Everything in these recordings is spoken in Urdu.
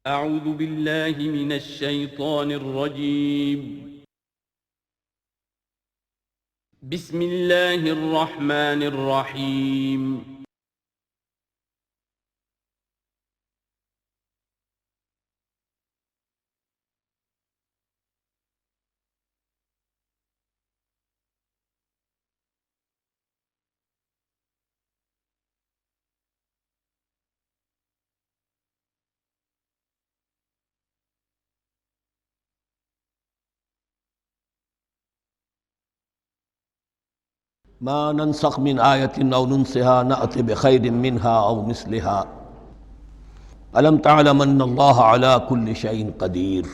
أعوذ بالله من الشيطان الرجيم. بسم الله الرحمن الرحيم. ما ننسخ من آیة أو ننسها نأت بخير منها أو مثلها ألم تعلم أن الله على كل شيء قدير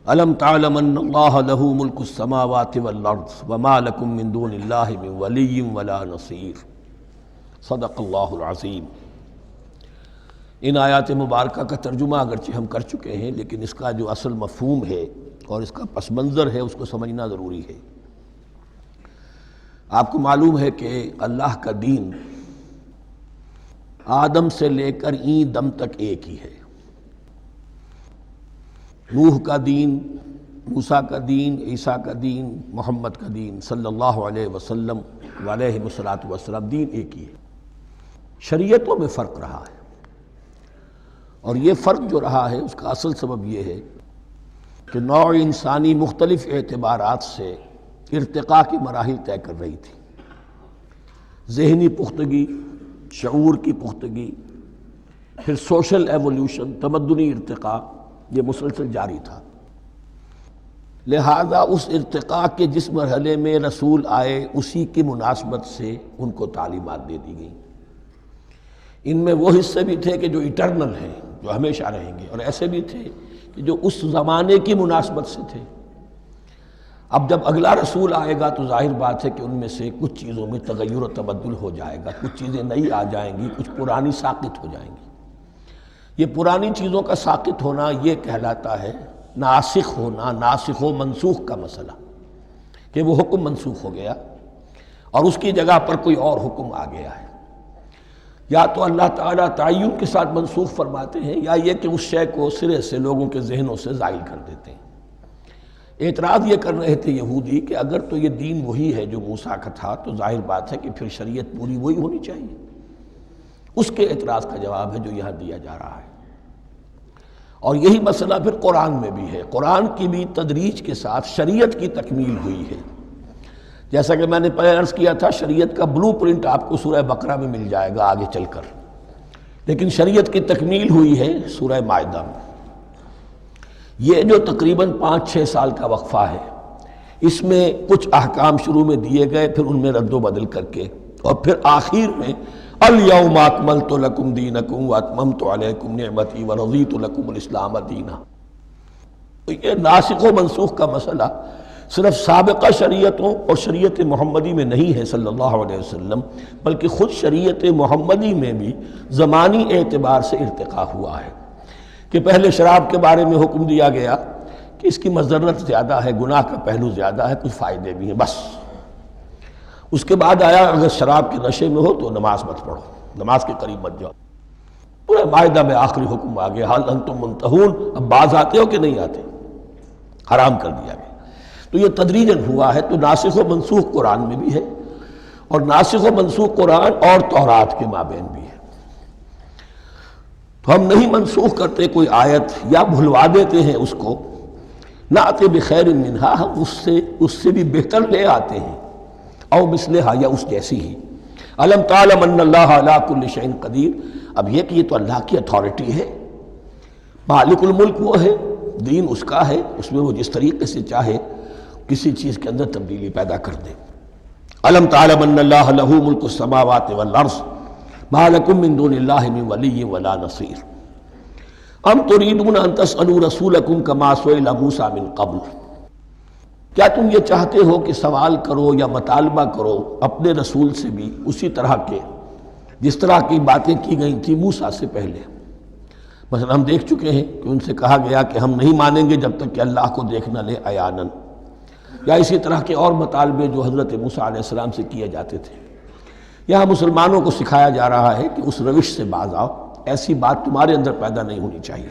ألم تعلم أن الله له ملك السماوات والأرض وما لكم من دون الله من ولي ولا نصير صدق اللہ العظیم۔ ان آیات مبارکہ کا ترجمہ اگرچہ ہم کر چکے ہیں، لیکن اس کا جو اصل مفہوم ہے اور اس کا پس منظر ہے اس کو سمجھنا ضروری ہے۔ آپ کو معلوم ہے کہ اللہ کا دین آدم سے لے کر این دم تک ایک ہی ہے۔ نوح کا دین، موسیٰ کا دین، عیسیٰ کا دین، محمد کا دین صلی اللہ علیہ وسلم علیہ الصلوۃ دین ایک ہی ہے۔ شریعتوں میں فرق رہا ہے، اور یہ فرق جو رہا ہے اس کا اصل سبب یہ ہے کہ نوع انسانی مختلف اعتبارات سے ارتقاء کی مراحل طے کر رہی تھی۔ ذہنی پختگی، شعور کی پختگی، پھر سوشل ایولیوشن، تمدنی ارتقاء، یہ مسلسل جاری تھا۔ لہذا اس ارتقاء کے جس مرحلے میں رسول آئے اسی کی مناسبت سے ان کو تعلیمات دے دی گئیں۔ ان میں وہ حصے بھی تھے کہ جو ایٹرنل ہیں، جو ہمیشہ رہیں گے، اور ایسے بھی تھے کہ جو اس زمانے کی مناسبت سے تھے۔ اب جب اگلا رسول آئے گا تو ظاہر بات ہے کہ ان میں سے کچھ چیزوں میں تغیر و تبدل ہو جائے گا، کچھ چیزیں نئی آ جائیں گی، کچھ پرانی ساقط ہو جائیں گی۔ یہ پرانی چیزوں کا ساقط ہونا یہ کہلاتا ہے ناسخ ہونا، ناسخ و منسوخ کا مسئلہ، کہ وہ حکم منسوخ ہو گیا اور اس کی جگہ پر کوئی اور حکم آ گیا ہے۔ یا تو اللہ تعالیٰ تعین کے ساتھ منسوخ فرماتے ہیں، یا یہ کہ اس شے کو سرے سے لوگوں کے ذہنوں سے زائل کر دیتے ہیں۔ اعتراض یہ کر رہے تھے یہودی کہ اگر تو یہ دین وہی ہے جو موسیٰ کا تھا تو ظاہر بات ہے کہ پھر شریعت پوری وہی ہونی چاہیے۔ اس کے اعتراض کا جواب ہے جو یہاں دیا جا رہا ہے، اور یہی مسئلہ پھر قرآن میں بھی ہے۔ قرآن کی بھی تدریج کے ساتھ شریعت کی تکمیل ہوئی ہے۔ جیسا کہ میں نے پہلے عرض کیا تھا، شریعت کا بلو پرنٹ آپ کو سورہ بقرہ میں مل جائے گا آگے چل کر، لیکن شریعت کی تکمیل ہوئی ہے سورہ مائدہ میں۔ یہ جو تقریباً 5-6 سال کا وقفہ ہے، اس میں کچھ احکام شروع میں دیے گئے، پھر ان میں رد و بدل کر کے، اور پھر آخر میں الیوم اکملت لکم دینکم واتممت علیکم نعمتی ورضیت لکم الاسلام دینا۔ تو یہ ناسخ و منسوخ کا مسئلہ صرف سابقہ شریعتوں اور شریعت محمدی میں نہیں ہے صلی اللہ علیہ وسلم، بلکہ خود شریعت محمدی میں بھی زمانی اعتبار سے ارتقاء ہوا ہے۔ کہ پہلے شراب کے بارے میں حکم دیا گیا کہ اس کی مضرت زیادہ ہے، گناہ کا پہلو زیادہ ہے، کچھ فائدے بھی ہیں، بس۔ اس کے بعد آیا اگر شراب کے نشے میں ہو تو نماز مت پڑھو، نماز کے قریب مت جاؤ۔ پورے معاہدہ میں آخری حکم آ گیا، حل انتم منتہون، اب باز آتے ہو کہ نہیں آتے، حرام کر دیا گیا۔ تو یہ تدریجاً ہوا ہے۔ تو ناسخ و منسوخ قرآن میں بھی ہے، اور ناسخ و منسوخ قرآن اور تورات کے مابین بھی ہے۔ تو ہم نہیں منسوخ کرتے کوئی آیت یا بھلوا دیتے ہیں اس کو، نأتی بخیر منہا، ہم اس سے بھی بہتر لے آتے ہیں، او مثلہا، یا اس جیسی ہی۔ الم تعلم ان اللہ علی کل شیء قدیر، اب یہ کہ یہ تو اللہ کی اتھارٹی ہے، مالک الملک وہ ہے، دین اس کا ہے، اس میں وہ جس طریقے سے چاہے کسی چیز کے اندر تبدیلی پیدا کر دے۔ الم تعلم ان اللہ لہ ملک السماوات والارض ما لکم من دون اللہ من ولی ولا نصیر ام تریدون ان تسألوا رسولکم کما سئل موسیٰ من قبل، کیا تم یہ چاہتے ہو کہ سوال کرو یا مطالبہ کرو اپنے رسول سے بھی اسی طرح کے جس طرح کی باتیں کی گئی تھی موسیٰ سے پہلے؟ مثلا ہم دیکھ چکے ہیں کہ ان سے کہا گیا کہ ہم نہیں مانیں گے جب تک کہ اللہ کو دیکھ نہ لے عیاناً، یا اسی طرح کے اور مطالبے جو حضرت موسیٰ علیہ السلام سے کیے جاتے تھے۔ یہاں مسلمانوں کو سکھایا جا رہا ہے کہ اس روش سے باز آؤ ایسی بات تمہارے اندر پیدا نہیں ہونی چاہیے۔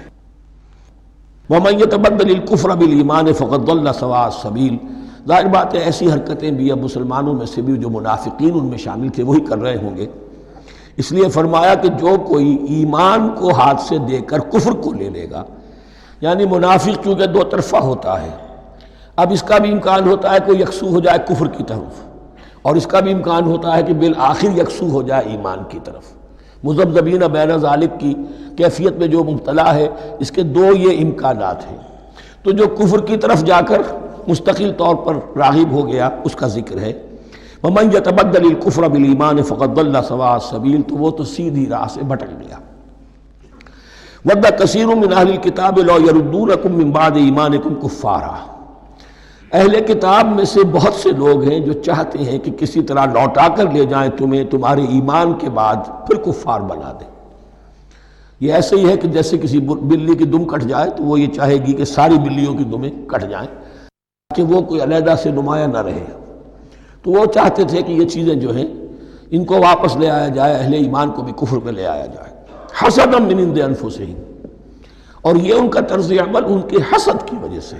وَمَن يَتَبَدَّلِ الْكُفْرَ بِالْإِيمَانِ فَقَدْ ضَلَّ سَوَاءَ السَّبِيلِ۔ ظاہر بات ہے ایسی حرکتیں بھی اب مسلمانوں میں سے بھی جو منافقین ان میں شامل تھے وہی کر رہے ہوں گے، اس لیے فرمایا کہ جو کوئی ایمان کو ہاتھ سے دے کر کفر کو لے لے گا، یعنی منافق چونکہ دو طرفہ ہوتا ہے، اب اس کا بھی امکان ہوتا ہے کوئی یکسو ہو جائے کفر کی طرف، اور اس کا بھی امکان ہوتا ہے کہ بالآخر یکسو ہو جائے ایمان کی طرف۔ مذبذبین بین ذالک کی کیفیت میں جو مبتلا ہے، اس کے دو یہ امکانات ہیں۔ تو جو کفر کی طرف جا کر مستقل طور پر راغب ہو گیا اس کا ذکر ہے، وَمَن يَتَبَدَّلِ الْكُفْرَ بِالْإِيمَانِ فَقَدْ ضَلَّ سَوَاءَ السَّبِيلِ، تو وہ تو سیدھی راہ سے بھٹک گیا۔ وَدَّ كَثِيرٌ مِّنْ أَهْلِ الْكِتَابِ لَوْ يَرُدُّونَكُم مِّن بَعْدِ إِيمَانِكُمْ كُفَّارًا، اہل کتاب میں سے بہت سے لوگ ہیں جو چاہتے ہیں کہ کسی طرح لوٹا کر لے جائیں تمہیں تمہارے ایمان کے بعد پھر کفار بنا دیں۔ یہ ایسے ہی ہے کہ جیسے کسی بلی کی دم کٹ جائے تو وہ یہ چاہے گی کہ ساری بلیوں کی دمیں کٹ جائیں کہ وہ کوئی علیحدہ سے نمایاں نہ رہے۔ تو وہ چاہتے تھے کہ یہ چیزیں جو ہیں ان کو واپس لے آیا جائے، اہل ایمان کو بھی کفر پہ لے آیا جائے، حسدا من عند انفسہم، اور یہ ان کا طرز عمل ان کے حسد کی وجہ سے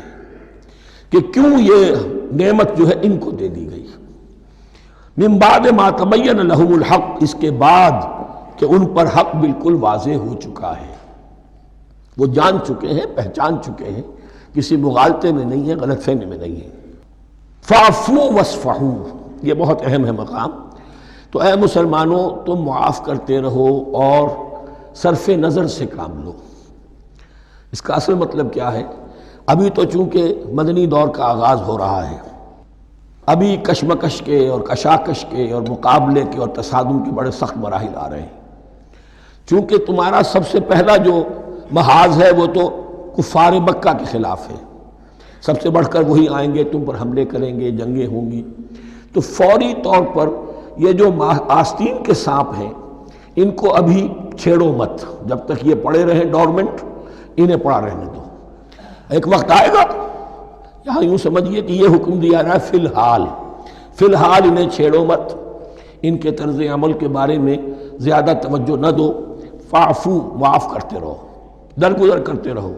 کہ کیوں یہ نعمت جو ہے ان کو دے دی گئی۔ من بعد ما تبین لہم الحق، اس کے بعد کہ ان پر حق بالکل واضح ہو چکا ہے، وہ جان چکے ہیں، پہچان چکے ہیں، کسی مغالطے میں نہیں ہے، غلط فہمی میں نہیں ہے۔ فاعفوا واصفحوا، یہ بہت اہم ہے مقام۔ تو اے مسلمانوں تم معاف کرتے رہو اور صرف نظر سے کام لو۔ اس کا اصل مطلب کیا ہے؟ ابھی تو چونکہ مدنی دور کا آغاز ہو رہا ہے، ابھی کشمکش کے اور کشاکش کے اور مقابلے کے اور تصادم کے بڑے سخت مراحل آ رہے ہیں۔ چونکہ تمہارا سب سے پہلا جو محاذ ہے وہ تو کفار مکہ کے خلاف ہے، سب سے بڑھ کر وہی آئیں گے، تم پر حملے کریں گے، جنگیں ہوں گی۔ تو فوری طور پر یہ جو آستین کے سانپ ہیں ان کو ابھی چھیڑو مت، جب تک یہ پڑے رہیں ڈورمنٹ، انہیں پڑا رہنے دو۔ ایک وقت آئے گا، یہاں یوں سمجھیے کہ یہ حکم دیا رہا ہے فی الحال انہیں چھیڑو مت، ان کے طرز عمل کے بارے میں زیادہ توجہ نہ دو، فاعفو، معاف کرتے رہو، درگزر کرتے رہو۔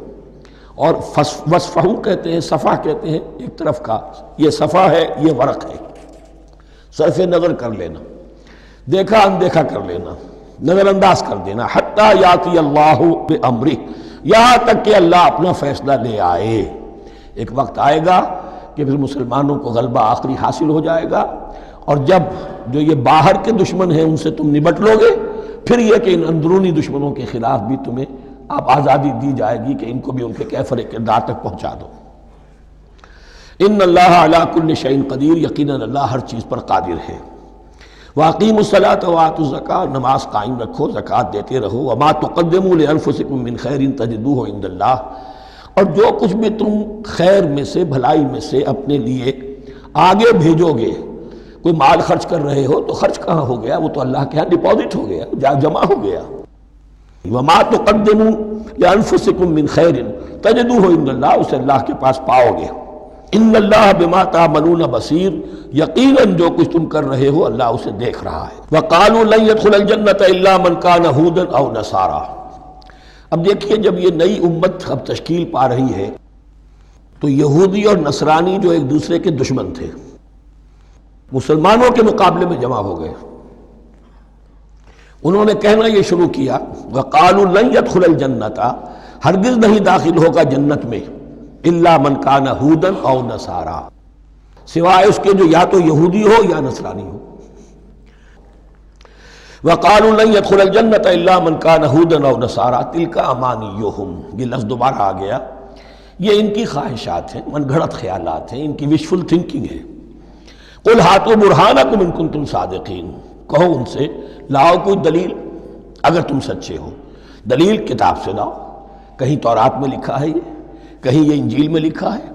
اور وصفحو کہتے ہیں، صفح کہتے ہیں ایک طرف کا، یہ صفح ہے، یہ ورق ہے، صرف نظر کر لینا، دیکھا اندیکھا کر لینا، نظر انداز کر دینا، حتی یاتی اللہ بامرہ، یہاں تک کہ اللہ اپنا فیصلہ لے آئے۔ ایک وقت آئے گا کہ پھر مسلمانوں کو غلبہ آخری حاصل ہو جائے گا، اور جب جو یہ باہر کے دشمن ہیں ان سے تم نبٹ لو گے، پھر یہ کہ ان اندرونی دشمنوں کے خلاف بھی تمہیں اب آزادی دی جائے گی کہ ان کو بھی ان کے کیفر کردار تک پہنچا دو۔ ان اللہ علی کل شیء قدیر، یقیناً اللہ ہر چیز پر قادر ہے۔ واقیموا الصلاۃ وآتوا الزکاۃ، نماز قائم رکھو، زکوٰۃ دیتے رہو۔ وما تقدموا لانفسکم من خیر تجدوہ عند اللہ، اور جو کچھ بھی تم خیر میں سے، بھلائی میں سے اپنے لیے آگے بھیجو گے، کوئی مال خرچ کر رہے ہو تو خرچ کہاں ہو گیا؟ وہ تو اللہ کے ہاں ڈپازٹ ہو گیا، جمع ہو گیا۔ وما تقدموا لانفسکم من خیر تجدوہ عند اللہ، اسے اللہ کے پاس پاؤ گے۔ ان اللہ بما تعملون بصیر، یقیناً جو کچھ تم کر رہے ہو اللہ اسے دیکھ رہا ہے۔ وقالوا لن يدخل الجنۃ الا من كان هودا او نصارى۔ اب دیکھیے جب یہ نئی امت اب تشکیل پا رہی ہے تو یہودی اور نصرانی جو ایک دوسرے کے دشمن تھے مسلمانوں کے مقابلے میں جمع ہو گئے، انہوں نے کہنا یہ شروع کیا، وقالوا لن يدخل الجنۃ، ہرگز نہیں داخل ہوگا جنت میں، الا من کان ہودا او نصارا، سوائے اس کے جو یا تو یہودی ہو یا نصرانی ہو۔ وقالوا لن يدخل الجنۃ الا من کان ہودا او نصارا تلک امانیہم، یہ لفظ دوبارہ آ گیا، یہ ان کی خواہشات ہیں، من گھڑت خیالات ہیں، ان کی وشفل تھنکنگ ہے۔ قل ہاتوا برہانکم ان کنتم صادقین، کہو ان سے لاؤ کوئی دلیل اگر تم سچے ہو، دلیل کتاب سے لاؤ، کہیں تورات میں لکھا ہے یہ، کہیں یہ انجیل میں لکھا ہے،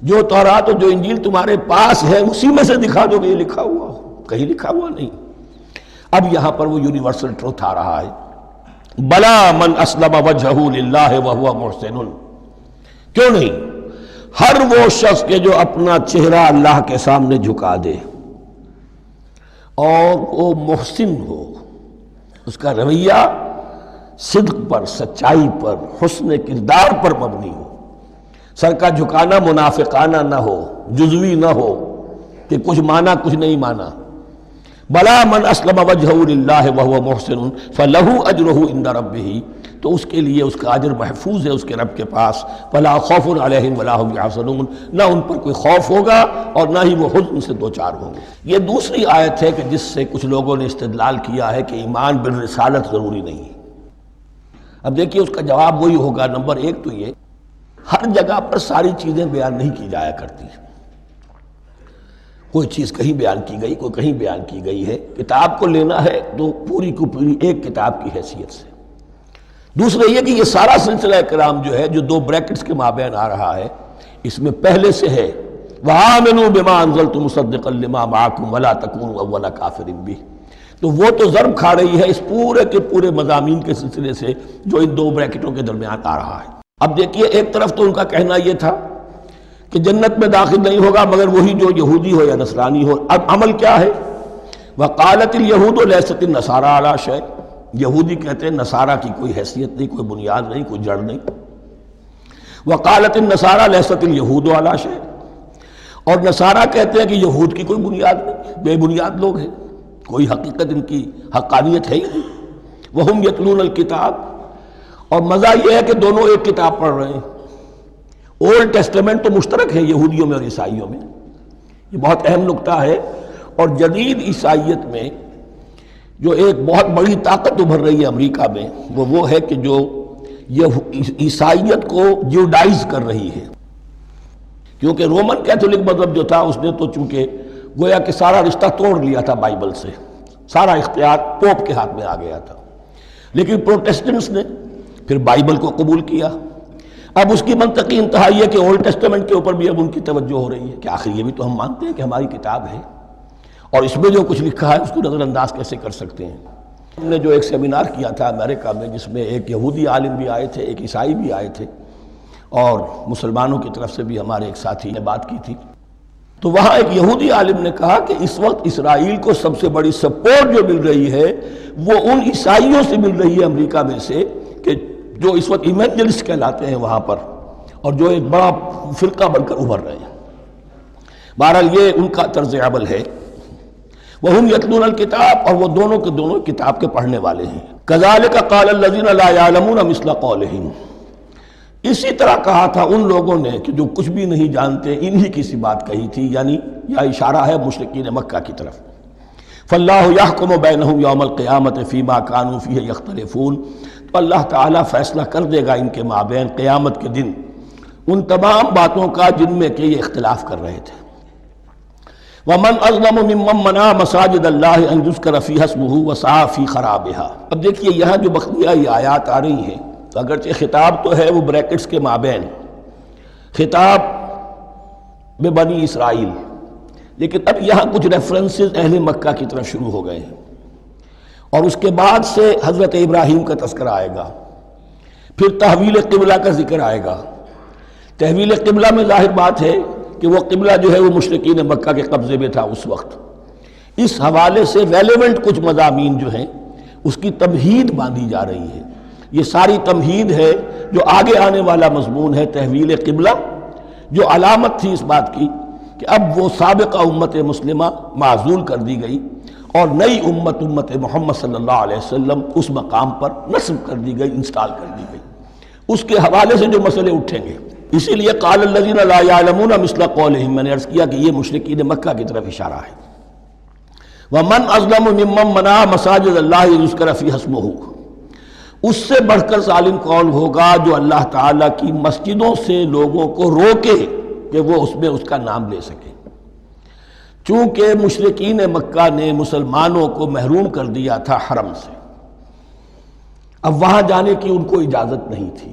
جو تورات اور جو انجیل تمہارے پاس ہے اسی میں سے دکھا دو کہ یہ لکھا ہوا ہو، کہیں لکھا ہوا نہیں۔ اب یہاں پر وہ یونیورسل ٹروتھ آ رہا ہے، بلا من اسلم وجہہ للہ وہو محسن، کیوں نہیں، ہر وہ شخص کے جو اپنا چہرہ اللہ کے سامنے جھکا دے اور وہ محسن ہو، اس کا رویہ صدق پر، سچائی پر، حسن کردار پر مبنی ہو، سر کا جھکانا منافقانہ نہ ہو، جزوی نہ ہو کہ کچھ مانا کچھ نہیں مانا۔ بلا من اسلم وجہہ للہ وہو محسن فلہ اجرہ عند ربہ، تو اس کے لیے اس کا اجر محفوظ ہے اس کے رب کے پاس۔ فلا خوف علیہم ولا هم یحزنون، نہ ان پر کوئی خوف ہوگا اور نہ ہی وہ حزن سے دوچار ہوں گے۔ یہ دوسری آیت ہے کہ جس سے کچھ لوگوں نے استدلال کیا ہے کہ ایمان بالرسالت ضروری نہیں ہے۔ اب دیکھیے اس کا جواب وہی ہوگا، نمبر ایک تو یہ، ہر جگہ پر ساری چیزیں بیان نہیں کی جایا کرتی، کوئی چیز کہیں بیان کی گئی، کوئی کہیں بیان کی گئی ہے۔ کتاب کو لینا ہے تو پوری کو پوری ایک کتاب کی حیثیت سے۔ دوسرا یہ کہ یہ سارا سلسلہ کرام جو ہے، جو دو بریکٹس کے مابین آ رہا ہے، اس میں پہلے سے ہے وَآمِنُوا بِمَا أَنزَلْتُ مُصَدِّقًا لِمَا مَعَكُمْ وَلَا تَكُونُوا أَوَّلَ كَافِرٍ بِهِ، تو وہ تو ضرب کھا رہی ہے اس پورے کے پورے مضامین کے سلسلے سے جو ان دو بریکٹوں کے درمیان آ رہا ہے۔ اب دیکھیے ایک طرف تو ان کا کہنا یہ تھا کہ جنت میں داخل نہیں ہوگا مگر وہی جو یہودی ہو یا نصرانی ہو۔ اب عمل کیا ہے؟ وَقَالَتِ الْيَهُودُ لَيْسَتِ النَّصَارَىٰ عَلَىٰ شَيْءٍ، یہودی کہتے ہیں نصارہ کی کوئی حیثیت نہیں، کوئی بنیاد نہیں، کوئی جڑ نہیں۔ وَقَالَتِ النَّصَارَىٰ لَيْسَتِ الْيَهُودُ عَلَىٰ شَيْءٍ، اور نصارہ کہتے ہیں کہ یہود کی کوئی بنیاد نہیں، بے بنیاد لوگ ہیں، کوئی حقیقت ان کی حقانیت ہے ہی نہیں۔ وَهُمْ يَتْلُونَ الْكِتَابَ، اور مزہ یہ ہے کہ دونوں ایک کتاب پڑھ رہے ہیں۔ اولڈ ٹیسٹمنٹ تو مشترک ہے یہودیوں میں اور عیسائیوں میں، یہ بہت اہم نکتہ ہے۔ اور جدید عیسائیت میں جو ایک بہت بڑی طاقت ابھر رہی ہے امریکہ میں، وہ ہے کہ جو یہ عیسائیت کو جیوڈائز کر رہی ہے، کیونکہ رومن کیتھولک مذہب جو تھا اس نے تو چونکہ گویا کہ سارا رشتہ توڑ لیا تھا بائبل سے، سارا اختیار پوپ کے ہاتھ میں آ گیا تھا، لیکن پروٹیسٹنٹس نے پھر بائبل کو قبول کیا۔ اب اس کی منطقی انتہا یہ ہے کہ اولڈ ٹیسٹمنٹ کے اوپر بھی اب ان کی توجہ ہو رہی ہے کہ آخر یہ بھی تو ہم مانتے ہیں کہ ہماری کتاب ہے، اور اس میں جو کچھ لکھا ہے اس کو نظر انداز کیسے کر سکتے ہیں۔ ہم نے جو ایک سیمینار کیا تھا امریکہ میں، جس میں ایک یہودی عالم بھی آئے تھے، ایک عیسائی بھی آئے تھے، اور مسلمانوں کی طرف سے بھی ہمارے ایک ساتھی نے بات کی تھی، تو وہاں ایک یہودی عالم نے کہا کہ اس وقت اسرائیل کو سب سے بڑی سپورٹ جو مل رہی ہے وہ ان عیسائیوں سے مل رہی ہے امریکہ میں سے، کہ جو اس وقت ایونجلسٹ کہلاتے ہیں وہاں پر، اور جو ایک بڑا فرقہ بن کر ابھر رہے ہیں۔ بہرحال یہ ان کا طرز عمل ہے۔ وَهُمْ يَتْلُونَ الْكِتَابَ، اور وہ دونوں کے دونوں کتاب کے پڑھنے والے ہیں۔ كَذَلِكَ قَالَ الَّذِينَ لَا يَعْلَمُونَ مِثْلَ قَوْلِهِمْ، اسی طرح کہا تھا ان لوگوں نے کہ جو کچھ بھی نہیں جانتے انہی کی سی بات کہی تھی، یعنی یہ اشارہ ہے مشرکین مکہ کی طرف۔ فَاللَّهُ يَحْكُمُ بَيْنَهُمْ يَوْمَ الْقِيَامَةِ فِيمَا كَانُوا فِيهِ يَخْتَلِفُونَ، تو اللہ تعالیٰ فیصلہ کر دے گا ان کے مابین قیامت کے دن ان تمام باتوں کا جن میں کہ یہ اختلاف کر رہے تھے۔ وَمَنْ أَظْلَمُ مِمَّنْ مَنَعَ مَسَاجِدَ اللَّهِ أَنْ يُذْكَرَ فِيهَا اسْمُهُ وَسَعَىٰ فِي خَرَابِهَا۔ اب دیکھیے یہاں جو بقیہ یہ آیات آ رہی ہیں، تو اگرچہ خطاب تو ہے وہ بریکٹس کے مابین، خطاب بنی اسرائیل، لیکن اب یہاں کچھ ریفرنسز اہل مکہ کی طرف شروع ہو گئے ہیں، اور اس کے بعد سے حضرت ابراہیم کا تذکرہ آئے گا، پھر تحویل قبلہ کا ذکر آئے گا۔ تحویل قبلہ میں ظاہر بات ہے کہ وہ قبلہ جو ہے وہ مشرکین مکہ کے قبضے میں تھا اس وقت۔ اس حوالے سے ریلیونٹ کچھ مضامین جو ہیں اس کی تمہید باندھی جا رہی ہے۔ یہ ساری تمہید ہے جو آگے آنے والا مضمون ہے تحویل قبلہ، جو علامت تھی اس بات کی کہ اب وہ سابقہ امت مسلمہ معزول کر دی گئی اور نئی امت محمد صلی اللہ علیہ وسلم اس مقام پر نصب کر دی گئی، انسٹال کر دی گئی۔ اس کے حوالے سے جو مسئلے اٹھیں گے، اسی لیے قال الذین لا یعلمون مثل قولہم، میں نے عرض کیا کہ یہ مشرکین مکہ کی طرف اشارہ ہے۔ وَمَنْ أَظْلَمُ مِمَّنْ مَنَعَ مَسَاجِدَ اللَّهِ يُذْكَرَ فِيهَا اسْمُهُ، اس سے بڑھ کر ظالم کون ہوگا جو اللہ تعالیٰ کی مسجدوں سے لوگوں کو روکے کہ وہ اس میں اس کا نام لے سکے۔ چونکہ مشرکین مکہ نے مسلمانوں کو محروم کر دیا تھا حرم سے، اب وہاں جانے کی ان کو اجازت نہیں تھی۔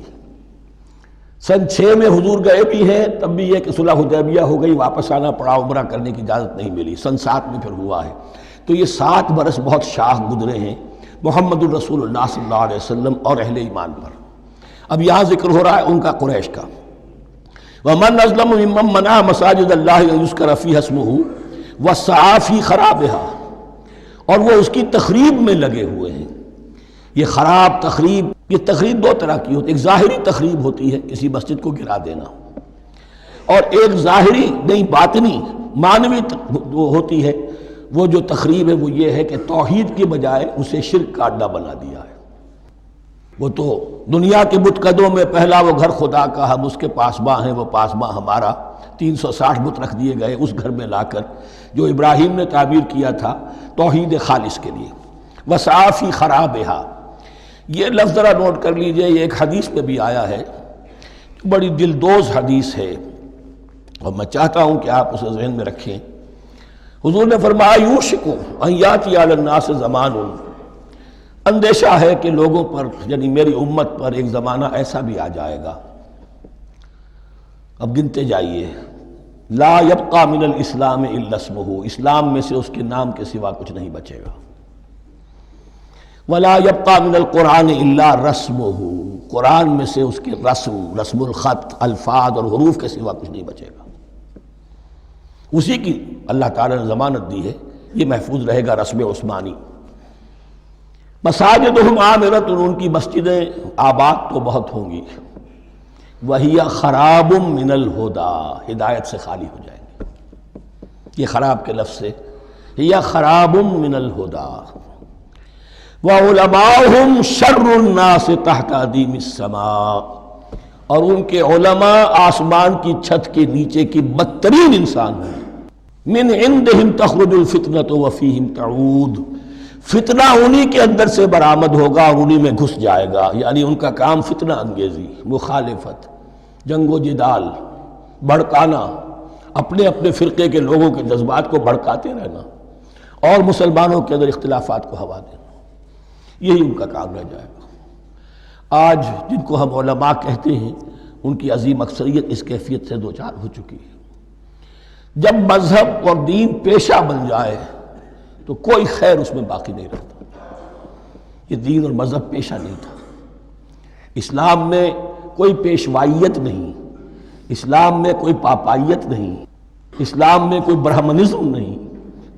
سن 6 میں حضور گئے بھی ہیں، تب بھی یہ کہ صلح حدیبیہ ہو گئی، واپس آنا پڑا، عمرہ کرنے کی اجازت نہیں ملی۔ سن 7 میں پھر ہوا ہے، تو یہ 7 برس بہت شاخ گزرے ہیں محمد الرسول اللہ صلی اللہ علیہ وسلم اور اہل ایمان پر۔ اب یہاں ذکر ہو رہا ہے ان کا قریش کا۔ وَمَنْ أَظْلَمُ مِمَّنْ مَنَعَ مَسَاجِدَ اللَّهِ أَنْ يُذْكَرَ فِيهَا اسْمُهُ وَسَعَىٰ فِي خَرَابِهَا، اور وہ اس کی تخریب میں لگے ہوئے ہیں۔ یہ خراب تخریب، یہ تخریب دو طرح کی ہوتی ہے، ایک ظاہری تخریب ہوتی ہے کسی مسجد کو گرا دینا، اور ایک ظاہری نہیں باطنی معنوی ہوتی ہے۔ وہ جو تخریب ہے وہ یہ ہے کہ توحید کی بجائے اسے شرک کا اڈا بنا دیا ہے۔ وہ تو دنیا کے بت قدوں میں پہلا وہ گھر خدا کا، ہم اس کے پاسباں ہیں، وہ پاسباں ہمارا، 360 بت رکھ دیے گئے اس گھر میں لا کر جو ابراہیم نے تعبیر کیا تھا توحید خالص کے لیے۔ وَسَعَىٰ فِي خَرَابِهَا، یہ لفظ ذرا نوٹ کر لیجئے، یہ ایک حدیث میں بھی آیا ہے، بڑی دلدوز حدیث ہے، اور میں چاہتا ہوں کہ آپ اسے ذہن میں رکھیں۔ حضور نے فرمایا یوشک ان یاتی علی الناس زمان، اندیشہ ہے کہ لوگوں پر یعنی میری امت پر ایک زمانہ ایسا بھی آ جائے گا، اب گنتے جائیے، لا یبقى من الاسلام الا اسمہ، اسلام میں سے اس کے نام کے سوا کچھ نہیں بچے گا، ولا یبقى من القرآن الا رسمہ، قرآن میں سے اس کے رسم الخط، الفاظ اور حروف کے سوا کچھ نہیں بچے گا، اسی کی اللہ تعالیٰ نے ضمانت دی ہے، یہ محفوظ رہے گا رسم عثمانی۔ مساجدہم عامرۃ، ان کی مسجدیں آباد تو بہت ہوں گی، وہی خراب من الہدی، ہدایت سے خالی ہو جائیں گی، یہ خراب کے لفظ سے ہی خراب من الہدی، وعلماؤہم شر الناس تحت ادیم السماء، اور ان کے علماء آسمان کی چھت کے نیچے کی بدترین انسان ہیں، من عندہم تخرج الفتنۃ وفیہم تعود، فتنہ انہی کے اندر سے برآمد ہوگا اور انہی میں گھس جائے گا، یعنی ان کا کام فتنہ انگیزی، مخالفت، جنگ و جدال، بھڑکانا، اپنے اپنے فرقے کے لوگوں کے جذبات کو بھڑکاتے رہنا اور مسلمانوں کے اندر اختلافات کو ہوا دینا، یہی ان کا کام رہ جائے گا۔ آج جن کو ہم علماء کہتے ہیں ان کی عظیم اکثریت اس کیفیت سے دوچار ہو چکی ہے۔ جب مذہب اور دین پیشہ بن جائے تو کوئی خیر اس میں باقی نہیں رہتا۔ یہ دین اور مذہب پیشہ نہیں تھا، اسلام میں کوئی پیشوائیت نہیں، اسلام میں کوئی پاپائیت نہیں، اسلام میں کوئی برہمنزم نہیں،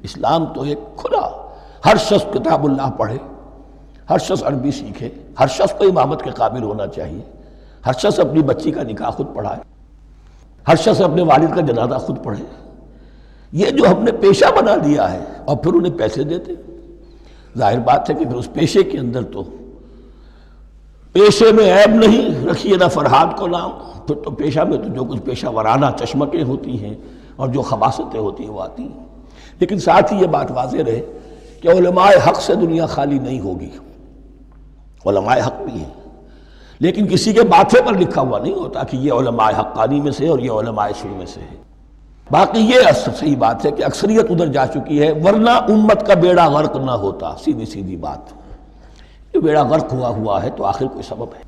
اسلام تو ایک کھلا، ہر شخص کتاب اللہ پڑھے، ہر شخص عربی سیکھے، ہر شخص کو امامت کے قابل ہونا چاہیے، ہر شخص اپنی بچی کا نکاح خود پڑھائے، ہر شخص اپنے والد کا جنازہ خود پڑھے۔ یہ جو ہم نے پیشہ بنا دیا ہے اور پھر انہیں پیسے دیتے، ظاہر بات ہے کہ پھر اس پیشے کے اندر تو پیشے میں عیب نہیں، رکھیے نہ فرہاد کو نام، پھر تو پیشہ میں تو جو کچھ پیشہ ورانہ چشمکیں ہوتی ہیں اور جو خباثتیں ہوتی ہیں وہ آتی ہیں۔ لیکن ساتھ ہی یہ بات واضح رہے کہ علماء حق سے دنیا خالی نہیں ہوگی، علماء حق بھی ہیں، لیکن کسی کے ماتھے پر لکھا ہوا نہیں ہوتا کہ یہ علماء حقانی میں سے اور یہ علماء سوء میں سے ہے۔ باقی یہ صحیح بات ہے کہ اکثریت ادھر جا چکی ہے، ورنہ امت کا بیڑا غرق نہ ہوتا، سیدھی سیدھی بات، یہ بیڑا غرق ہوا ہے تو آخر کوئی سبب ہے۔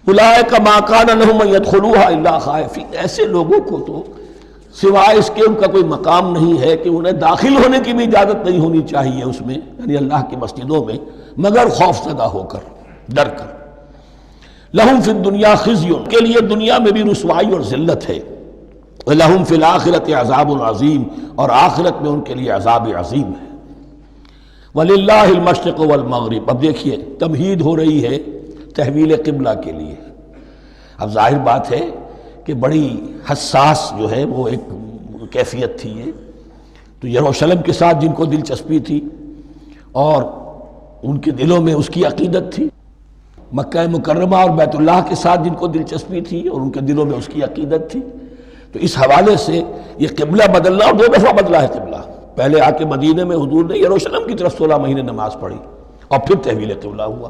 اولئک ما کان لہم ان یدخلوها الا خائفین، ایسے لوگوں کو تو سوائے اس کے ان کا کوئی مقام نہیں ہے کہ انہیں داخل ہونے کی بھی اجازت نہیں ہونی چاہیے اس میں، یعنی اللہ کی مسجدوں میں، مگر خوف زدہ ہو کر، ڈر کر۔ لہم فی الدنیا خزی، کے لیے دنیا میں بھی رسوائی اور ذلت ہے، لہم فی الآخرۃ عذاب عظیم، اور آخرت میں ان کے لیے عذاب عظیم ہے۔ وللہ المشرق والمغرب، اب دیکھیے تمہید ہو رہی ہے تحویل قبلہ کے لیے۔ اب ظاہر بات ہے کہ بڑی حساس جو ہے وہ ایک کیفیت تھی یہ، تو یروشلم کے ساتھ جن کو دلچسپی تھی اور ان کے دلوں میں اس کی عقیدت تھی، مکہ مکرمہ اور بیت اللہ کے ساتھ جن کو دلچسپی تھی اور ان کے دلوں میں اس کی عقیدت تھی، تو اس حوالے سے یہ قبلہ بدلنا، اور 2 دفعہ بدلا ہے قبلہ۔ پہلے آ کے مدینے میں حضور نے یروشلم کی طرف 16 مہینے نماز پڑھی اور پھر تحویل قبلہ ہوا،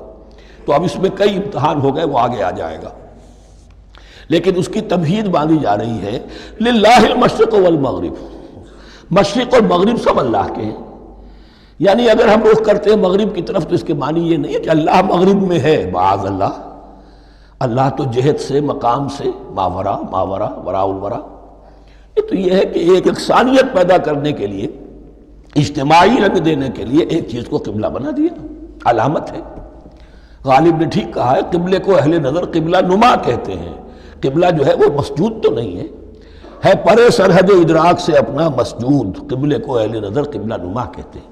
تو اب اس میں کئی امتحان ہو گئے، وہ آگے آ جائے گا، لیکن اس کی تمہید باندھی جا رہی ہے۔ للہ المشرق والمغرب، مشرق اور مغرب سب اللہ کے ہیں، یعنی اگر ہم رخ کرتے ہیں مغرب کی طرف تو اس کے معنی یہ نہیں ہے کہ اللہ مغرب میں ہے، معاذ اللہ، اللہ تو جہت سے، مقام سے، ماورا وراء الورا۔ یہ تو یہ ہے کہ ایک یکسانیت پیدا کرنے کے لیے، اجتماعی رنگ دینے کے لیے ایک چیز کو قبلہ بنا دیا، علامت ہے۔ غالب نے ٹھیک کہا ہے، قبلے کو اہل نظر قبلہ نما کہتے ہیں۔ قبلہ جو ہے وہ مسجود تو نہیں ہے پرے سرحد ادراک سے اپنا مسجود، قبلے کو اہل نظر قبلہ نما کہتے ہیں۔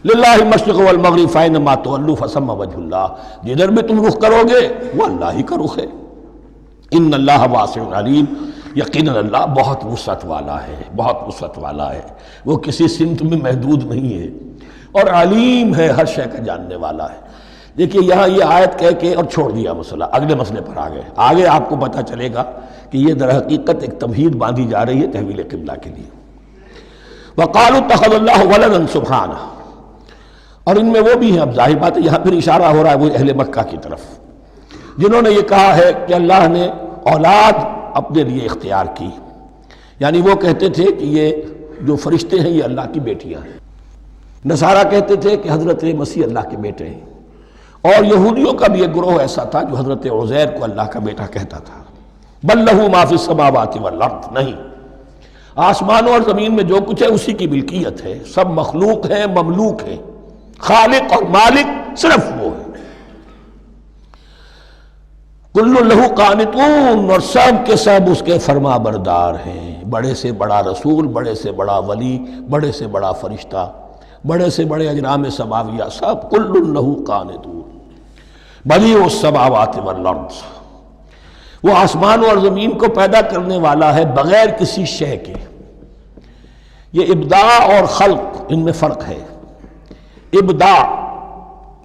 للہ المشرق والمغرب فینما تولوا فثم وجہ اللہ، جدھر بھی تم رخ کرو گے وہ اللہ ہی کا رخ ہے۔ ان اللہ واسع علیم، یقیناً اللہ بہت وسعت والا ہے، بہت وسعت والا ہے، وہ کسی سمت میں محدود نہیں ہے، اور علیم ہے، ہر شے کا جاننے والا ہے۔ دیکھیے یہاں یہ آیت کہہ کے اور چھوڑ دیا مسئلہ، اگلے مسئلے پر آ گئے۔ آگے آپ کو پتہ چلے گا کہ یہ در حقیقت ایک تمہید باندھی جا رہی ہے تحویل قبلہ کے لیے۔ وقالوا اتخذ اللہ ولدا سبحانہ، اور ان میں وہ بھی ہیں، اب ظاہر بات ہے یہاں پھر اشارہ ہو رہا ہے وہ اہل مکہ کی طرف، جنہوں نے یہ کہا ہے کہ اللہ نے اولاد اپنے لیے اختیار کی، یعنی وہ کہتے تھے کہ یہ جو فرشتے ہیں یہ اللہ کی بیٹیاں ہیں، نصارہ کہتے تھے کہ حضرت مسیح اللہ کے بیٹے ہیں، اور یہودیوں کا بھی ایک گروہ ایسا تھا جو حضرت عزیر کو اللہ کا بیٹا کہتا تھا۔ بل لہ ما فی السماوات والارض، نہیں، آسمانوں اور زمین میں جو کچھ ہے اسی کی ملکیت ہے، سب مخلوق ہیں، مملوک ہیں، خالق اور مالک صرف وہ ہے۔ کل لہ قانتون، اور سب کے سب اس کے فرما بردار ہیں، بڑے سے بڑا رسول، بڑے سے بڑا ولی، بڑے سے بڑا فرشتہ، بڑے سے بڑے اجرام سماویہ، سب کل لہ قانتون۔ بدیع السماوات والارض، وہ آسمان اور زمین کو پیدا کرنے والا ہے بغیر کسی شے کے۔ یہ ابداع اور خلق، ان میں فرق ہے۔ ابداع،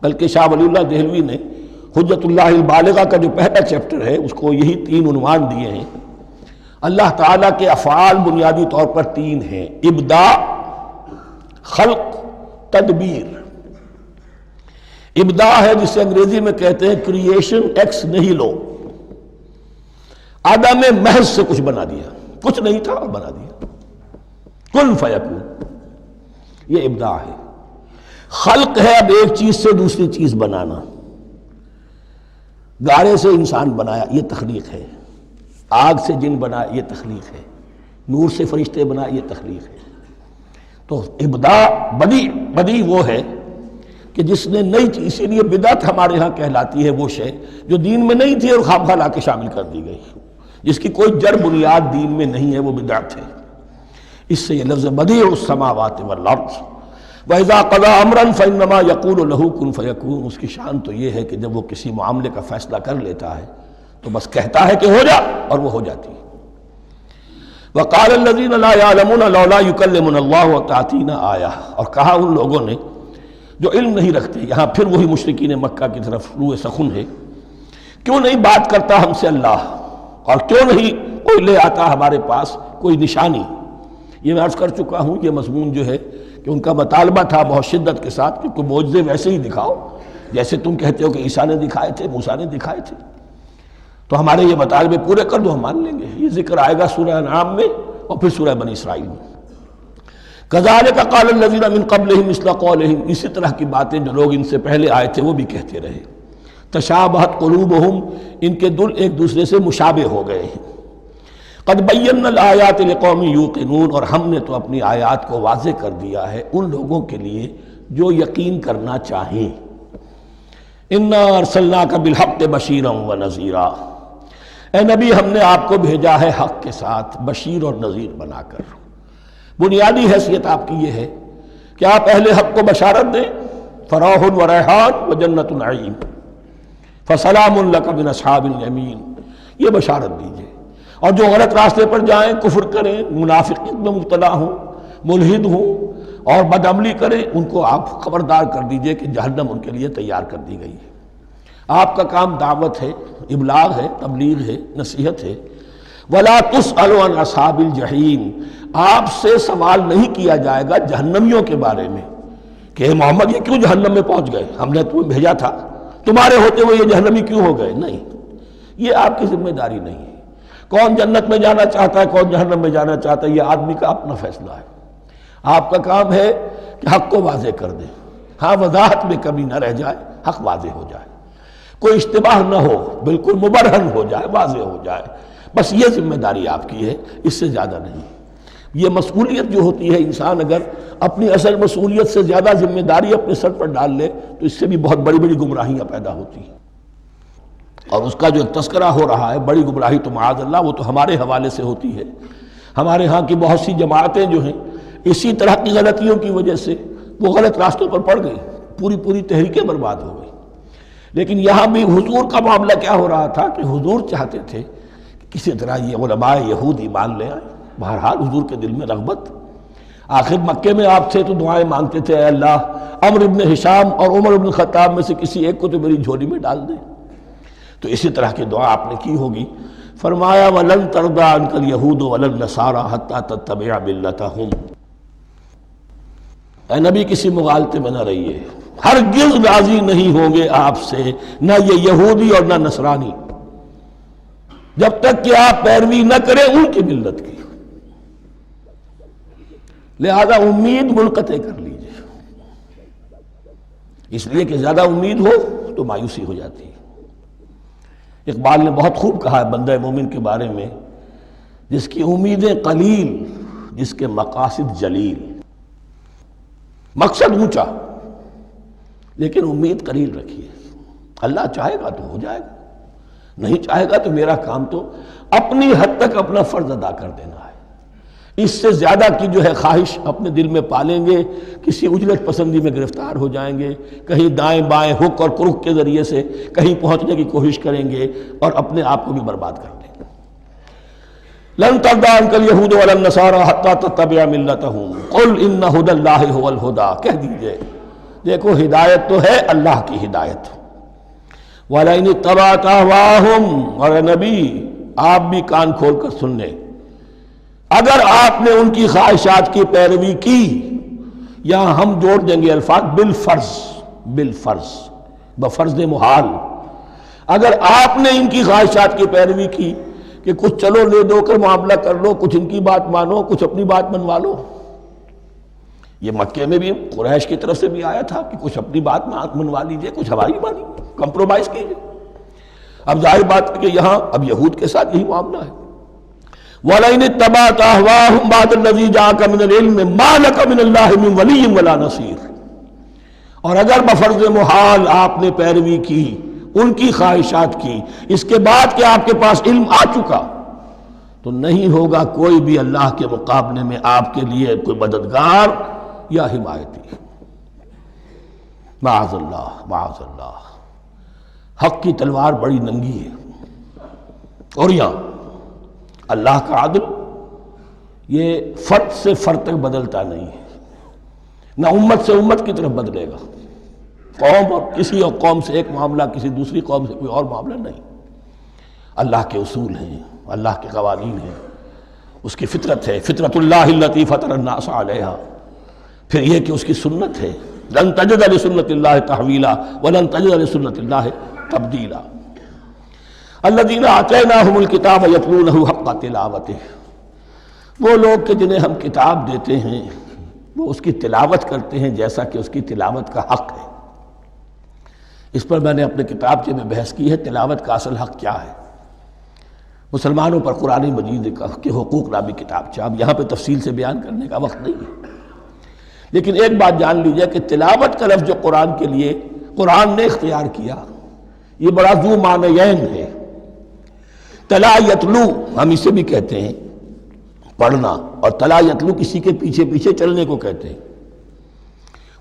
بلکہ شاہ ولی اللہ دہلوی نے حجت اللہ البالغہ کا جو پہلا چیپٹر ہے اس کو یہی 3 عنوان دیے ہیں۔ اللہ تعالیٰ کے افعال بنیادی طور پر 3 ہیں، ابداع، خلق، تدبیر۔ ابداع ہے جسے انگریزی میں کہتے ہیں کریشن ایکس نہیلو، عدم محض سے کچھ بنا دیا، کچھ نہیں تھا اور بنا دیا، کن فیکون، یہ ابداع ہے۔ خلق ہے اب ایک چیز سے دوسری چیز بنانا، گارے سے انسان بنایا، یہ تخلیق ہے، آگ سے جن بنایا، یہ تخلیق ہے، نور سے فرشتے بنائے، یہ تخلیق ہے۔ تو ابداع، بدیع وہ ہے کہ جس نے نئی چیز، اسی لیے بدعت ہمارے ہاں کہلاتی ہے وہ شے جو دین میں نہیں تھی اور خواہ لا کے شامل کر دی گئی، جس کی کوئی جڑ بنیاد دین میں نہیں ہے، وہ بدعت ہے۔ اس سے یہ لفظ بدیع السماوات والارض، وَإِذَا قَضَىٰ أَمْرًا فَإِنَّمَا يَقُولُ لَهُ كُن فَيَكُونُ، اس کی شان تو یہ ہے کہ جب وہ کسی معاملے کا فیصلہ کر لیتا ہے تو بس کہتا ہے کہ ہو جا، اور وہ ہو جاتی ہے۔ وَقَالَ الَّذِينَ لَا يَعْلَمُونَ لَوْلَا يُكَلِّمُنَا اللَّهُ وَتَأْتِينَا آیَةٌ، اور کہا ان لوگوں نے جو علم نہیں رکھتے، یہاں پھر وہی مشرکین مکہ کی طرف روح سخن ہے، کیوں نہیں بات کرتا ہم سے اللہ، اور کیوں نہیں کوئی لے آتا ہمارے پاس کوئی نشانی۔ یہ میں عرض کر چکا ہوں، یہ مضمون جو ہے کہ ان کا مطالبہ تھا بہت شدت کے ساتھ کہ کوئی معجزے ویسے ہی دکھاؤ جیسے تم کہتے ہو کہ عیسیٰ نے دکھائے تھے، موسیٰ نے دکھائے تھے، تو ہمارے یہ مطالبے پورے کر دو، ہم مان لیں گے۔ یہ ذکر آئے گا سورہ انعام میں اور پھر سورہ بنی اسرائیل میں۔ كَذَلِكَ قَالَ الَّذِينَ مِن قَبْلِهِمْ مِثْلَ قَوْلِهِمْ، اسی طرح کی باتیں جو لوگ ان سے پہلے آئے تھے وہ بھی کہتے رہے۔ تشابہت قلوبہم، ان کے دل ایک دوسرے سے مشابہ ہو گئے ہیں۔ قد بینا الآیات لقوم یوقنون، اور ہم نے تو اپنی آیات کو واضح کر دیا ہے ان لوگوں کے لیے جو یقین کرنا چاہیں۔ انا ارسلناک بالحق بشیرا ونذیرا، اے نبی ہم نے آپ کو بھیجا ہے حق کے ساتھ بشیر اور نذیر بنا کر۔ بنیادی حیثیت آپ کی یہ ہے کہ آپ اہل حق کو بشارت دیں، فراح و ریحان و جنت نعیم، فسلام لک من اصحاب الیمین، یہ بشارت دیجئے۔ اور جو غلط راستے پر جائیں، کفر کریں، منافقت میں مبتلا ہوں، ملحد ہوں اور بدعملی کریں، ان کو آپ خبردار کر دیجئے کہ جہنم ان کے لیے تیار کر دی گئی ہے۔ آپ کا کام دعوت ہے، ابلاغ ہے، تبلیغ ہے، نصیحت ہے۔ وَلَا تُسْأَلُ عَنْ أَصْحَابِ الْجَحِيمِ، آپ سے سوال نہیں کیا جائے گا جہنمیوں کے بارے میں کہ اے محمد یہ کیوں جہنم میں پہنچ گئے، ہم نے تمہیں بھیجا تھا، تمہارے ہوتے ہوئے یہ جہنمی کیوں ہو گئے؟ نہیں، یہ آپ کی ذمہ داری نہیں ہے۔ کون جنت میں جانا چاہتا ہے، کون جہنم میں جانا چاہتا ہے، یہ آدمی کا اپنا فیصلہ ہے۔ آپ کا کام ہے کہ حق کو واضح کر دیں، ہاں وضاحت میں کمی نہ رہ جائے، حق واضح ہو جائے، کوئی اشتباہ نہ ہو، بالکل مبرہن ہو جائے، واضح ہو جائے، بس یہ ذمہ داری آپ کی ہے، اس سے زیادہ نہیں۔ یہ مسئولیت جو ہوتی ہے، انسان اگر اپنی اصل مسئولیت سے زیادہ ذمہ داری اپنے سر پر ڈال لے تو اس سے بھی بہت بڑی بڑی گمراہیاں پیدا ہوتی ہیں، اور اس کا جو ایک تذکرہ ہو رہا ہے بڑی گمراہی تو معاذ اللہ وہ تو ہمارے حوالے سے ہوتی ہے۔ ہمارے ہاں کی بہت سی جماعتیں جو ہیں اسی طرح کی غلطیوں کی وجہ سے وہ غلط راستوں پر پڑ گئی، پوری تحریکیں برباد ہو گئی۔ لیکن یہاں بھی حضور کا معاملہ کیا ہو رہا تھا کہ حضور چاہتے تھے کہ کسی طرح یہ علماء یہود ایمان لے آئے۔ بہرحال حضور کے دل میں رغبت، آخر مکے میں آپ تھے تو دعائیں مانگتے تھے، اے اللہ عمرو بن ہشام اور عمر بن خطاب میں سے کسی ایک کو تو میری جھولی میں ڈال دے۔ تو اسی طرح کی دعا آپ نے کی ہوگی۔ فرمایا وَلَن تَرْضَىٰ عَنْكَ الْيَهُودُ وَلَا النَّصَارَىٰ حَتَّىٰ تَتَّبِعَ مِلَّتَهُمْ۔ اے نبی کسی مغالطے میں نہ رہیے، ہرگز راضی نہیں ہوں گے آپ سے نہ یہ یہودی اور نہ نصرانی جب تک کہ آپ پیروی نہ کریں ان کی ملت کی۔ لہذا امید منقطع کر لیجیے، اس لیے کہ زیادہ امید ہو تو مایوسی ہو جاتی ہے۔ اقبال نے بہت خوب کہا ہے بندہ مومن کے بارے میں، جس کی امیدیں قلیل جس کے مقاصد جلیل۔ مقصد اونچا لیکن امید قلیل رکھیے، اللہ چاہے گا تو ہو جائے گا، نہیں چاہے گا تو میرا کام تو اپنی حد تک اپنا فرض ادا کر دینا ہے۔ اس سے زیادہ کی جو ہے خواہش اپنے دل میں پالیں گے، کسی اجلت پسندی میں گرفتار ہو جائیں گے، کہیں دائیں بائیں ہک اور کرک کے ذریعے سے کہیں پہنچنے کی کوشش کریں گے اور اپنے آپ کو بھی برباد کر دیں گے۔ لن ترضى عنك اليهود ولا النصارى حتى تتبع ملتهم قل ان هدى الله هو الهدى، کہہ دیجئے دیکھو ہدایت تو ہے اللہ کی ہدایت۔ وَلَئِنِ اتَّبَعْتَ أَهْوَاءَهُمْ، اور اے نبی آپ بھی کان کھول کر سن لیں، اگر آپ نے ان کی خواہشات کی پیروی کی، یہاں ہم جوڑ دیں گے الفاظ بالفرض بفرض محال، اگر آپ نے ان کی خواہشات کی پیروی کی کہ کچھ چلو لے دو کر معاملہ کر لو، کچھ ان کی بات مانو، کچھ اپنی بات منوا لو۔ یہ مکے میں بھی قریش کی طرف سے بھی آیا تھا کہ کچھ اپنی بات منوا لیجئے، کچھ ہماری مانی، کمپرومائز کیجئے۔ اب ظاہر بات ہے کہ یہاں اب یہود کے ساتھ یہی معاملہ ہے۔ وَلَئِنِ اتَّبَعْتَ أَهْوَاءَهُمْ بَعْدَ الَّذِي جَاءَكَ مِنَ الْعِلْمِ مَا لَكَ مِنَ اللَّهِ مِنْ وَلِيٍّ وَلَا نَصِيرٍ، اور اگر بفرض محال آپ نے پیروی کی ان کی خواہشات کی، اس کے بعد کہ آپ کے پاس علم آ چکا، تو نہیں ہوگا کوئی بھی اللہ کے مقابلے میں آپ کے لیے کوئی مددگار یا حمایتی۔ معاذ اللہ معاذ اللہ، حق کی تلوار بڑی ننگی ہے، اور یہاں اللہ کا عدل یہ فرد سے فرد تک بدلتا نہیں ہے، نہ امت سے امت کی طرف بدلے گا، قوم اور کسی اور قوم سے ایک معاملہ کسی دوسری قوم سے کوئی اور معاملہ نہیں۔ اللہ کے اصول ہیں، اللہ کے قوانین ہیں، اس کی فطرت ہے، فطرت اللہ التی فطر الناس علیہا، پھر یہ کہ اس کی سنت ہے، لن تجد لسنت اللہ تحویلا ولن تجد لسنت اللہ تبدیلا۔ الذین آتیناہم الکتاب یتلونہ حق تلاوتہ، وہ لوگ کہ جنہیں ہم کتاب دیتے ہیں وہ اس کی تلاوت کرتے ہیں جیسا کہ اس کی تلاوت کا حق ہے۔ اس پر میں نے اپنے کتابچے میں بحث کی ہے، تلاوت کا اصل حق کیا ہے۔ مسلمانوں پر قرآن مجید کے حقوق نامی کتابچہ، اب یہاں پہ تفصیل سے بیان کرنے کا وقت نہیں ہے، لیکن ایک بات جان لیجئے کہ تلاوت کا لفظ جو قرآن کے لیے قرآن نے اختیار کیا، یہ بڑا ذو معنیین ہے۔ تلا یتلو ہم اسے بھی کہتے ہیں پڑھنا، اور تلا یتلو کسی کے پیچھے پیچھے چلنے کو کہتے ہیں۔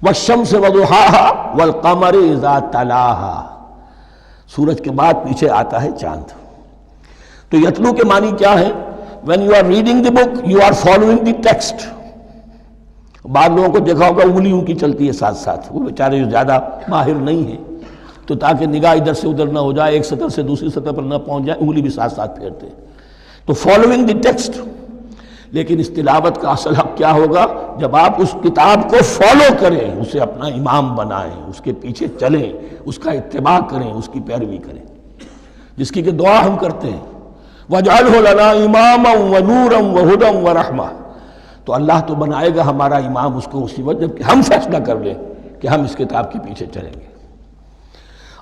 والشمس وضحاها والقمر اذا تلاها، سورج کے بعد پیچھے آتا ہے چاند۔ تو یتلو کے معنی کیا ہے؟ when you are reading the book you are following the text۔ بعض لوگوں کو دیکھا ہوگا انگلیوں کی چلتی ہے ساتھ ساتھ، وہ بیچارے جو زیادہ ماہر نہیں ہیں تو تاکہ نگاہ ادھر سے ادھر نہ ہو جائے، ایک سطر سے دوسری سطر پر نہ پہنچ جائے، انگلی بھی ساتھ ساتھ پھیرتے ہیں، تو فالوئنگ دی ٹیکسٹ۔ لیکن اس تلاوت کا اصل حق کیا ہوگا؟ جب آپ اس کتاب کو فالو کریں، اسے اپنا امام بنائیں، اس کے پیچھے چلیں، اس کا اتباع کریں، اس کی پیروی کریں، جس کی کہ دعا ہم کرتے ہیں وَاجْعَلْهُ لَنَا إِمَامًا وَنُورًا وَهُدًى وَرَحْمَةً، تو اللہ تو بنائے گا ہمارا امام اس کو اسی وقت جب کہ ہم فیصلہ کر لیں کہ ہم اس کتاب کے پیچھے چلیں گے۔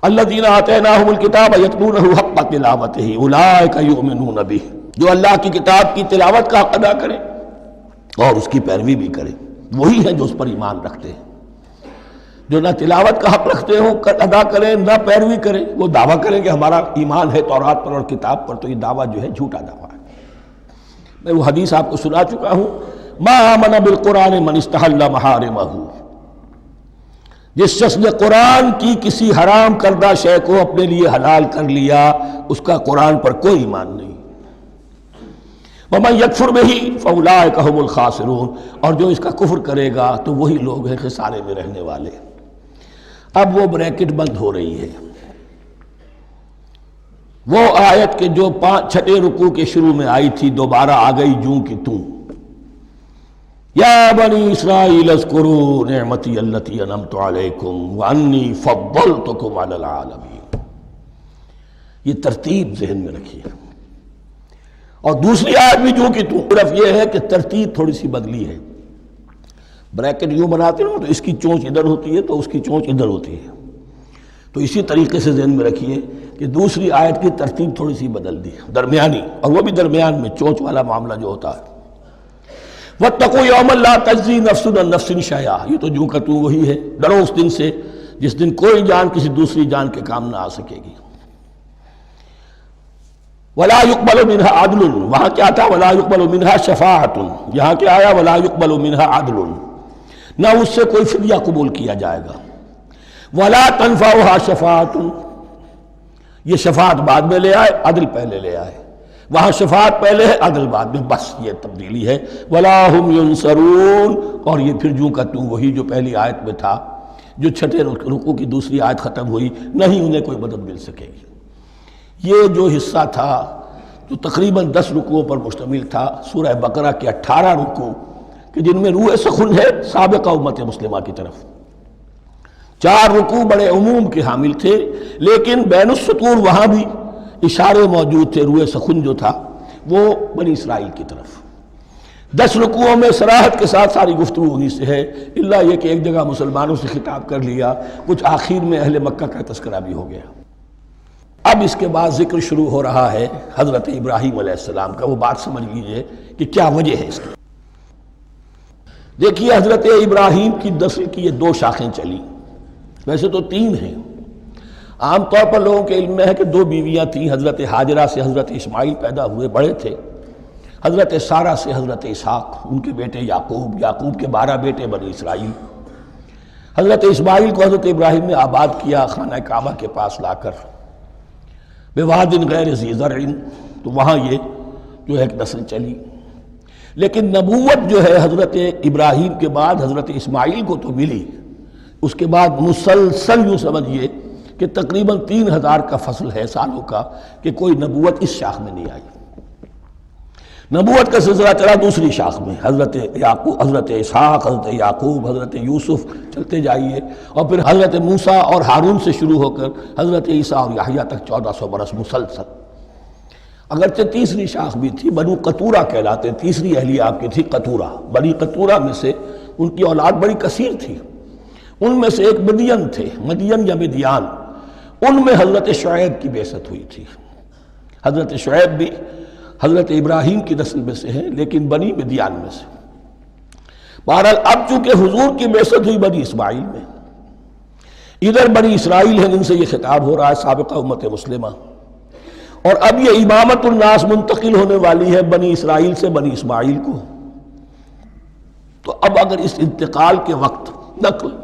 الذین آتیناہم الکتاب یتلونہ حق تلاوتہ اولئک یؤمنون بہ، جو اللہ کی کتاب کی تلاوت کا حق ادا کریں اور اس کی پیروی بھی کریں، وہی ہیں جو اس پر ایمان رکھتے ہیں۔ جو نہ تلاوت کا حق رکھتے ہوں ادا کریں، نہ پیروی کریں، وہ دعویٰ کریں کہ ہمارا ایمان ہے تورات پر اور کتاب پر، تو یہ دعویٰ جو ہے جھوٹا دعویٰ ہے۔ میں وہ حدیث آپ کو سنا چکا ہوں، ما آمن بالقرآن من استحل محارمہ، جس شخص نے قرآن کی کسی حرام کردہ شے کو اپنے لیے حلال کر لیا اس کا قرآن پر کوئی ایمان نہیں۔ وَمَن يَكْفُرْ بِهِ فَأُولَٰئِكَ هُمُ الْخَاسِرُونَ، اور جو اس کا کفر کرے گا تو وہی لوگ ہیں خسارے میں رہنے والے۔ اب وہ بریکٹ بند ہو رہی ہے، وہ آیت کے جو چھٹے رکوع کے شروع میں آئی تھی دوبارہ آ گئی جوں کی توں۔ یا بنی اسرائیل اذکروا نعمتی التی انعمت علیکم وانی فضلتکم علی العالمین۔ یہ ترتیب ذہن میں رکھیے۔ اور دوسری آیت بھی جو کہ صرف یہ ہے کہ ترتیب تھوڑی سی بدلی ہے، بریکٹ یوں بناتے ہیں تو اس کی چونچ ادھر ہوتی ہے تو اس کی چونچ ادھر ہوتی ہے، تو اسی طریقے سے ذہن میں رکھیے کہ دوسری آیت کی ترتیب تھوڑی سی بدل دی درمیانی، اور وہ بھی درمیان میں چونچ والا معاملہ جو ہوتا ہے۔ وَاتَّقُوا يَوْمًا لَا تَجْزِي نَفْسٌ عَن نَفْسٍ شَيْئًا، یہ تو جو کہ تو وہی ہے، ڈرو اس دن سے جس دن کوئی جان کسی دوسری جان کے کام نہ آ سکے گی۔ وَلَا يُقْبَلُ مِنْهَا عَدْلٌ، وہاں کیا تھا وَلَا يُقْبَلُ مِنْهَا شَفَاعَةٌ، یہاں کیا آیا وَلَا يُقْبَلُ مِنْهَا عَدْلٌ، نہ اس سے کوئی فدیہ قبول کیا جائے گا۔ وَلَا تَنفَعُهَا شَفَاعَةٌ، یہ شفاعت بعد میں لے آئے، عدل پہلے لے آئے، وہاں شفاعت پہلے ہے عدل بعد میں، بس یہ تبدیلی ہے۔ وَلَا هُمْ يُنصَرُونَ، اور یہ پھر جو کا تو وہی جو پہلی آیت میں تھا، جو چھٹے رکوع کی دوسری آیت ختم ہوئی، نہیں انہیں کوئی مدد مل سکے گی۔ یہ جو حصہ تھا جو تقریباً 10 رکوعوں پر مشتمل تھا، سورہ بقرہ کے 18 رکوع کہ جن میں روح سخن ہے سابقہ امت مسلمہ کی طرف، 4 رکوع بڑے عموم کے حامل تھے، لیکن بین السطور وہاں بھی اشارے موجود تھے، روح سخن جو تھا وہ بنی اسرائیل کی طرف۔ 10 رکوعوں میں صراحت کے ساتھ ساری گفتگو انہی سے ہے، الا یہ کہ ایک جگہ مسلمانوں سے خطاب کر لیا، کچھ آخر میں اہل مکہ کا تذکرہ بھی ہو گیا۔ اب اس کے بعد ذکر شروع ہو رہا ہے حضرت ابراہیم علیہ السلام کا۔ وہ بات سمجھ لیجئے کہ کیا وجہ ہے اس کی۔ دیکھیے حضرت ابراہیم کی نسل کی یہ 2 شاخیں چلی، ویسے تو 3 ہیں، عام طور پر لوگوں کے علم میں ہے کہ 2 بیویاں تھیں، حضرت ہاجرہ سے حضرت اسماعیل پیدا ہوئے، بڑے تھے، حضرت سارہ سے حضرت اسحاق، ان کے بیٹے یعقوب، یعقوب کے 12 بیٹے بنی اسرائیل۔ حضرت اسماعیل کو حضرت ابراہیم نے آباد کیا خانہ کعبہ کے پاس لا کر، بواد غیر ذی زرع، تو وہاں یہ جو ہے ایک نسل چلی۔ لیکن نبوت جو ہے حضرت ابراہیم کے بعد حضرت اسماعیل کو تو ملی، اس کے بعد مسلسل یوں سمجھیے کہ تقریباً 3000 کا فصل ہے سالوں کا کہ کوئی نبوت اس شاخ میں نہیں آئی۔ نبوت کا سلسلہ چلا دوسری شاخ میں، حضرت یعقوب، حضرت اسحاق، حضرت یعقوب، حضرت یوسف، چلتے جائیے، اور پھر حضرت موسیٰ اور ہارون سے شروع ہو کر حضرت عیسیٰ اور یحییٰ تک 1400 برس مسلسل۔ اگرچہ تیسری شاخ بھی تھی، بنو قطورہ کہلاتے، تیسری اہلیہ آپ کی تھی قطورہ، بنی قطورہ میں سے ان کی اولاد بڑی کثیر تھی، ان میں سے ایک مدین تھے، مدین یا مدیان، ان میں حضرت شعیب کی بعثت ہوئی تھی۔ حضرت شعیب بھی حضرت ابراہیم کی نسل میں سے ہیں، لیکن بنی مدیان میں سے۔ بہرحال اب چونکہ حضور کی بعثت ہوئی بنی اسماعیل میں، ادھر بنی اسرائیل ہیں جن سے یہ خطاب ہو رہا ہے سابقہ امت مسلمہ، اور اب یہ امامت الناس منتقل ہونے والی ہے بنی اسرائیل سے بنی اسماعیل کو۔ تو اب اگر اس انتقال کے وقت نقل،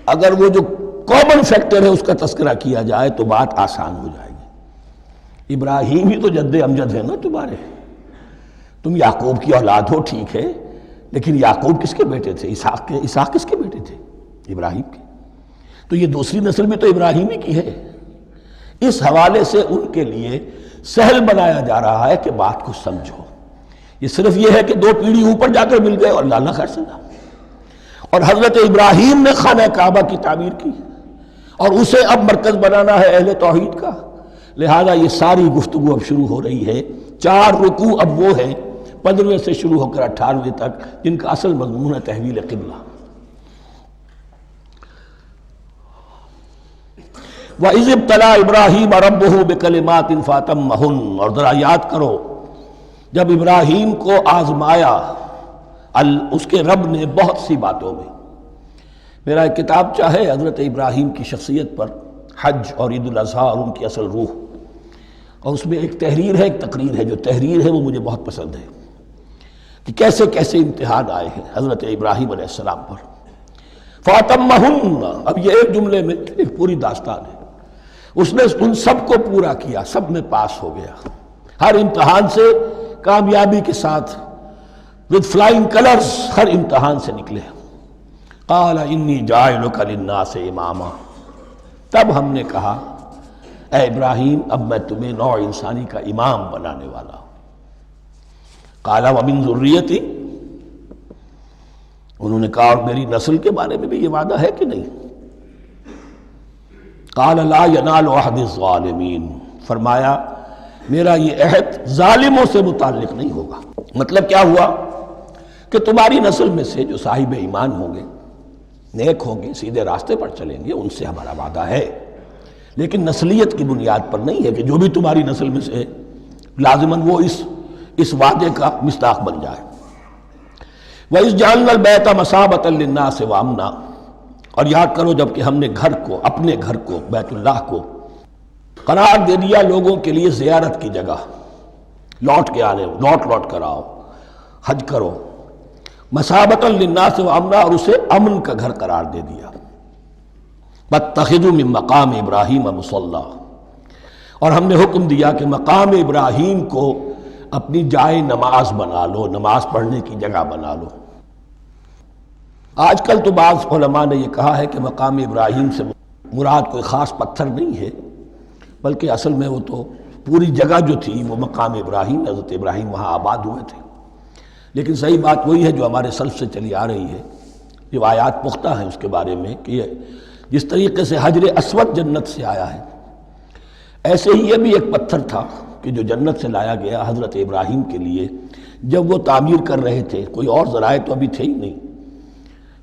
اگر وہ جو کامن فیکٹر ہے اس کا تذکرہ کیا جائے تو بات آسان ہو جائے گی۔ ابراہیم ہی تو جد امجد ہے نا تمہارے، تم یعقوب کی اولاد ہو ٹھیک ہے، لیکن یعقوب کس کے بیٹے تھے؟ اسحاق کے۔ اسحاق کس کے بیٹے تھے؟ ابراہیم کے۔ تو یہ دوسری نسل بھی تو ابراہیم ہی کی ہے۔ اس حوالے سے ان کے لیے سہل بنایا جا رہا ہے کہ بات کو سمجھو، یہ صرف یہ ہے کہ 2 پیڑھی اوپر جا کر مل گئے اور اللہ خیر سنا۔ اور حضرت ابراہیم نے خانہ کعبہ کی تعمیر کی اور اسے اب مرکز بنانا ہے اہل توحید کا، لہذا یہ ساری گفتگو اب شروع ہو رہی ہے۔ 4 رکوع اب وہ ہیں 15ویں سے شروع ہو کر 18ویں تک جن کا اصل مضمون ہے تحویل قبلہ۔ وَإِذِ ابْتَلَىٰ إِبْرَاهِيمَ رَبُّهُ بِكَلِمَاتٍ فَأَتَمَّهُنَّ، اور ذرا یاد کرو جب ابراہیم کو آزمایا اس کے رب نے بہت سی باتوں میں۔ میرا ایک کتاب چاہے حضرت ابراہیم کی شخصیت پر، حج اور عید الاضحیٰ اور ان کی اصل روح، اور اس میں ایک تحریر ہے، ایک تقریر ہے، جو تحریر ہے وہ مجھے بہت پسند ہے کہ کیسے کیسے امتحان آئے ہیں حضرت ابراہیم علیہ السلام پر۔ فَأَتَمَّهُنَّ، اب یہ ایک جملے میں ایک پوری داستان ہے. اس نے ان سب کو پورا کیا، سب میں پاس ہو گیا، ہر امتحان سے کامیابی کے ساتھ with flying colors ہر امتحان سے نکلے. قال انی جاعلک للناس اماما، تب ہم نے کہا اے ابراہیم اب میں تمہیں نوع انسانی کا امام بنانے والا ہوں. قال ومن ذریتی، انہوں نے کہا اور میری نسل کے بارے میں بھی یہ وعدہ ہے کہ نہیں؟ قال لا ینال عہد الظالمین، فرمایا میرا یہ عہد ظالموں سے متعلق نہیں ہوگا. مطلب کیا ہوا کہ تمہاری نسل میں سے جو صاحب ایمان ہوں گے، نیک ہوں گے، سیدھے راستے پر چلیں گے، ان سے ہمارا وعدہ ہے، لیکن نسلیت کی بنیاد پر نہیں ہے کہ جو بھی تمہاری نسل میں سے لازماً وہ اس وعدے کا مصداق بن جائے. وَإِذْ جَعَلْنَا الْبَيْتَ مَثَابَةً لِلنَّاسِ وَأَمْنًا، اور یاد کرو جب کہ ہم نے گھر کو، اپنے گھر کو، بیت اللہ کو قرار دے دیا لوگوں کے لیے زیارت کی جگہ، لوٹ کر آؤ، حج کرو. مَثَابَةً لِلنَّاسِ وَأَمْنًا، اور اسے امن کا گھر قرار دے دیا. وَاتَّخِذُوا مِن مَقَامِ إِبْرَاهِيمَ مُصَلًّى، اور ہم نے حکم دیا کہ مقام ابراہیم کو اپنی جائے نماز بنا لو، نماز پڑھنے کی جگہ بنا لو. آج کل تو بعض علماء نے یہ کہا ہے کہ مقام ابراہیم سے مراد کوئی خاص پتھر نہیں ہے، بلکہ اصل میں وہ تو پوری جگہ جو تھی وہ مقام ابراہیم، حضرت ابراہیم وہاں آباد ہوئے تھے. لیکن صحیح بات وہی ہے جو ہمارے سلف سے چلی آ رہی ہے، روایات پختہ ہیں اس کے بارے میں کہ یہ جس طریقے سے حجر اسود جنت سے آیا ہے، ایسے ہی یہ بھی ایک پتھر تھا کہ جو جنت سے لایا گیا حضرت ابراہیم کے لیے جب وہ تعمیر کر رہے تھے. کوئی اور ذرائع تو ابھی تھے ہی نہیں،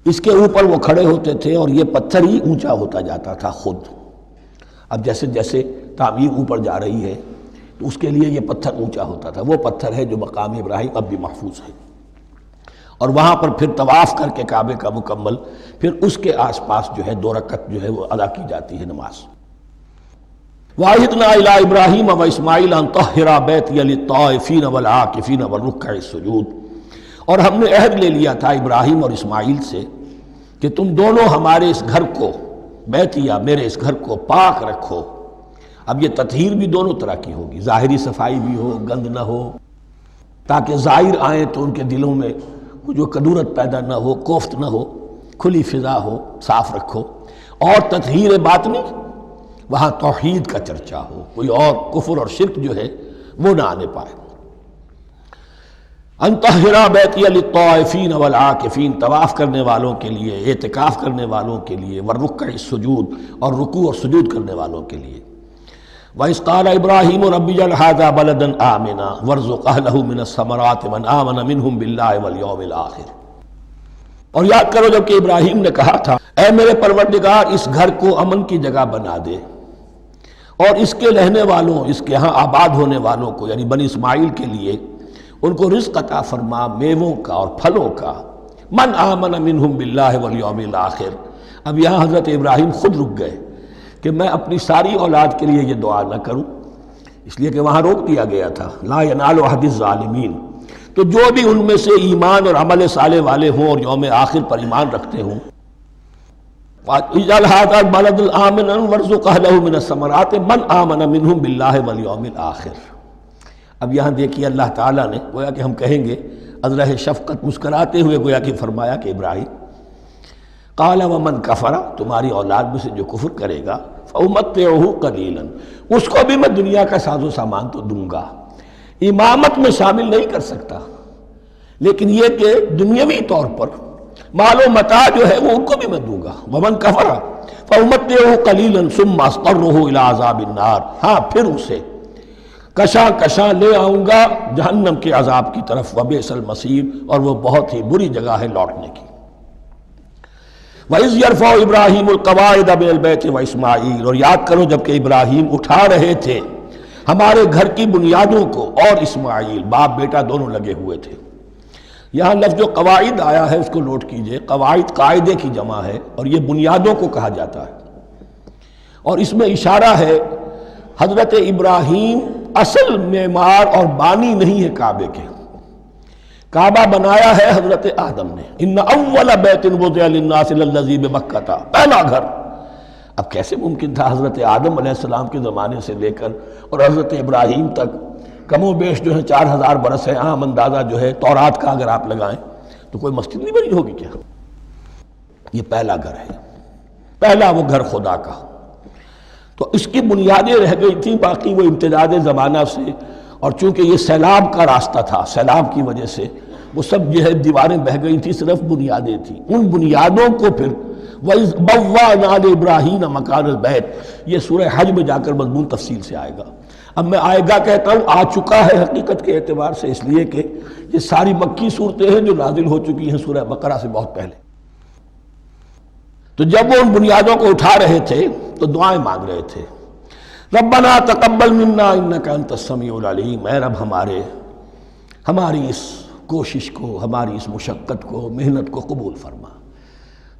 اس کے اوپر وہ کھڑے ہوتے تھے اور یہ پتھر ہی اونچا ہوتا جاتا تھا خود. اب جیسے جیسے تعمیر اوپر جا رہی ہے تو اس کے لیے یہ پتھر اونچا ہوتا تھا. وہ پتھر ہے جو مقام ابراہیم اب بھی محفوظ ہے، اور وہاں پر پھر طواف کر کے کعبے کا مکمل، پھر اس کے آس پاس جو ہے 2 رکعت جو ہے وہ ادا کی جاتی ہے نماز. وَعَهِدْنَا إِلَىٰ إِبْرَاهِيمَ وَإِسْمَاعِيلَ أَن طَهِّرَا بَيْتِيَ لِلطَّائِفِينَ وَالْعَاكِفِينَ وَالرُّكَّعِ السُّجُودِ، اور ہم نے عہد لے لیا تھا ابراہیم اور اسماعیل سے کہ تم دونوں ہمارے اس گھر کو، بیتیا میرے اس گھر کو پاک رکھو. اب یہ تطہیر بھی دونوں طرح کی ہوگی، ظاہری صفائی بھی ہو، گند نہ ہو، تاکہ زائر آئیں تو ان کے دلوں میں جو کدورت پیدا نہ ہو، کوفت نہ ہو، کھلی فضا ہو، صاف رکھو. اور تطہیر باطنی، وہاں توحید کا چرچا ہو، کوئی اور کفر اور شرک جو ہے وہ نہ آنے پائے. ان طہرا بیتی للطائفین والعاکفین، طواف کرنے والوں کے لیے، اعتکاف کرنے والوں کے لیے، والرکع السجود، اور رکوع اور سجود کرنے والوں کے لیے. وَإِذْ قَالَ إِبْرَاهِيمُ رَبِّ اجْعَلْ هَٰذَا بَلَدًا آمِنًا وَارْزُقْ أَهْلَهُ مِنَ الثَّمَرَاتِ مَنْ آمَنَ مِنْهُمْ بِاللَّهِ وَالْيَوْمِ الْآخِرِ. اور یاد کرو جب کہ ابراہیم نے کہا تھا اے میرے پروردگار اس گھر کو امن کی جگہ بنا دے، اور اس کے رہنے والوں، اس کے ہاں آباد ہونے والوں کو یعنی بنی اسماعیل کے لیے ان کو رزق عطا فرما، میووں کا اور پھلوں کا. من آمن منہم باللہ والیوم الآخر. اب یہاں حضرت ابراہیم خود رک گئے کہ میں اپنی ساری اولاد کے لیے یہ دعا نہ کروں، اس لیے کہ وہاں روک دیا گیا تھا لا ینال عہد الظالمین. تو جو بھی ان میں سے ایمان اور عمل صالح والے ہوں اور یوم آخر پر ایمان رکھتے ہوں، اجعل هذا البلد آمنا وارزق اهله من الثمرات من آمن منهم بالله واليوم الآخر. اب یہاں دیکھیے اللہ تعالیٰ نے گویا کہ ہم کہیں گے ازرہ شفقت مسکراتے ہوئے گویا کہ فرمایا کہ ابراہیم قال ومن کفر، تمہاری اولاد میں سے جو کفر کرے گا فأمتعه قلیلا، اس کو بھی میں دنیا کا ساز و سامان تو دوں گا، امامت میں شامل نہیں کر سکتا، لیکن یہ کہ دنیاوی طور پر مال و متاع جو ہے وہ ان کو بھی میں دوں گا. ومن کفر فأمتعه قلیلا ثم اضطره الى عذاب النار، ہاں پھر اسے کشاں کشاں لے آؤں گا جہنم کے عذاب کی طرف. وبئس المصیر، اور وہ بہت ہی بری جگہ ہے لوٹنے کی. وَإِذْ يَرْفَعُ إِبْرَاهِيمُ الْقَوَاعِدَ مِنَ الْبَيْتِ وَإِسْمَاعِيلُ، اور یاد کرو جب کہ ابراہیم اٹھا رہے تھے ہمارے گھر کی بنیادوں کو، اور اسماعیل، باپ بیٹا دونوں لگے ہوئے تھے. یہاں لفظ جو قواعد آیا ہے اس کو نوٹ کیجئے، قواعد قاعدے کی جمع ہے اور یہ بنیادوں کو کہا جاتا ہے، اور اس میں اشارہ ہے حضرت ابراہیم اصل معمار اور بانی نہیں ہے کعبے کے، کعبہ بنایا ہے حضرت آدم نے، ان اول بیت وضع للناس للذی بمکہ، تھا پہلا گھر۔ اب کیسے ممکن تھا حضرت آدم علیہ السلام کے زمانے سے لے کر اور حضرت ابراہیم تک کم و بیش جو ہے 4000 برس ہے، عام اندازہ جو ہے تورات کا اگر آپ لگائیں تو کوئی مسجد نہیں بنی ہوگی کیا؟ یہ پہلا گھر ہے، پہلا وہ گھر خدا کا۔ تو اس کی بنیادیں رہ گئی تھیں، باقی وہ امتداد زمانہ سے، اور چونکہ یہ سیلاب کا راستہ تھا، سیلاب کی وجہ سے وہ سب جو ہے دیواریں بہہ گئی تھیں، صرف بنیادیں تھیں۔ ان بنیادوں کو پھر وَإِذْ بَوَّأْنَا لِإِبْرَاهِيمَ مَكَانَ الْبَيْتِ، یہ سورہ حج میں جا کر مضمون تفصیل سے آئے گا۔ اب میں آئے گا کہتا ہوں، آ چکا ہے حقیقت کے اعتبار سے، اس لیے کہ یہ ساری مکی صورتیں ہیں جو نازل ہو چکی ہیں سورہ بقرہ سے بہت پہلے۔ تو جب وہ ان بنیادوں کو اٹھا رہے تھے تو دعائیں مانگ رہے تھے، ربنا تقبل منا انک انت السمیع العلیم، اے رب ہماری اس کوشش کو، ہماری اس مشقت کو، محنت کو قبول فرما۔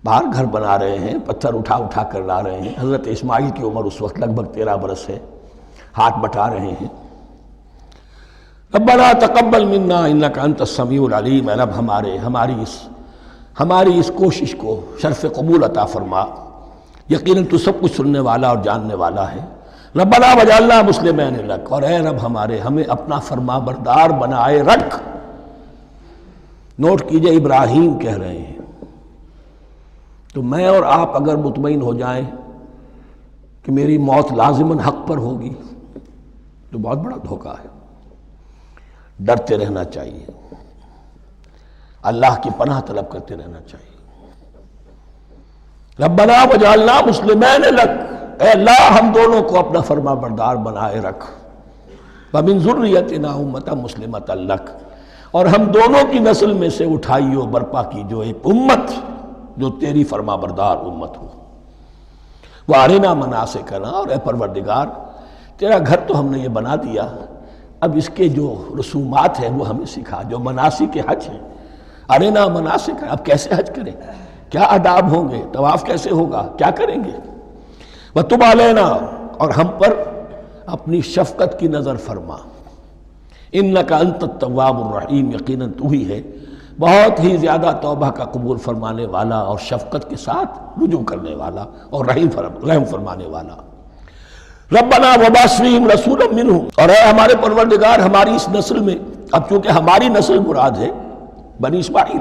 باہر گھر بنا رہے ہیں، پتھر اٹھا اٹھا کر لا رہے ہیں، حضرت اسماعیل کی عمر اس وقت لگ بھگ 13 برس ہے، ہاتھ بٹا رہے ہیں۔ ربنا تقبل منا انک انت السمیع العلیم، اے رب ہماری اس کوشش کو شرف قبول عطا فرما، یقیناً تو سب کچھ سننے والا اور جاننے والا ہے۔ ربنا وجعلنا مسلمین لک، اور اے رب ہمیں اپنا فرما بردار بنائے رکھ۔ نوٹ کیجئے، ابراہیم کہہ رہے ہیں، تو میں اور آپ اگر مطمئن ہو جائیں کہ میری موت لازماً حق پر ہوگی تو بہت بڑا دھوکہ ہے۔ ڈرتے رہنا چاہیے، اللہ کی پناہ طلب کرتے رہنا چاہیے۔ ربنا وجعلنا مسلمین لک، اے اللہ ہم دونوں کو اپنا فرما بردار بنائے رکھ، ومن ذریتنا امۃ مسلمۃ لک، اور ہم دونوں کی نسل میں سے اٹھائیو برپا کی جو ایک امت جو تیری فرما بردار امت ہو۔ وارنا مناسکنا، اور اے پروردگار تیرا گھر تو ہم نے یہ بنا دیا، اب اس کے جو رسومات ہیں وہ ہمیں سکھا، جو مناسک حج ہیں، ارنا مناسک، اب کیسے حج کریں، کیا آداب ہوں گے، طواف کیسے ہوگا، کیا کریں گے۔ وتب علینا، اور ہم پر اپنی شفقت کی نظر فرما، انک انت التواب الرحیم، یقیناً تو ہی ہے بہت ہی زیادہ توبہ کا قبول فرمانے والا اور شفقت کے ساتھ رجوع کرنے والا اور رحم فرمانے والا۔ ربنا وبعث فیہم رسولا منہم، اور اے ہمارے پروردگار ہماری اس نسل میں، اب چونکہ ہماری نسل مراد ہے بنی اسماعیل،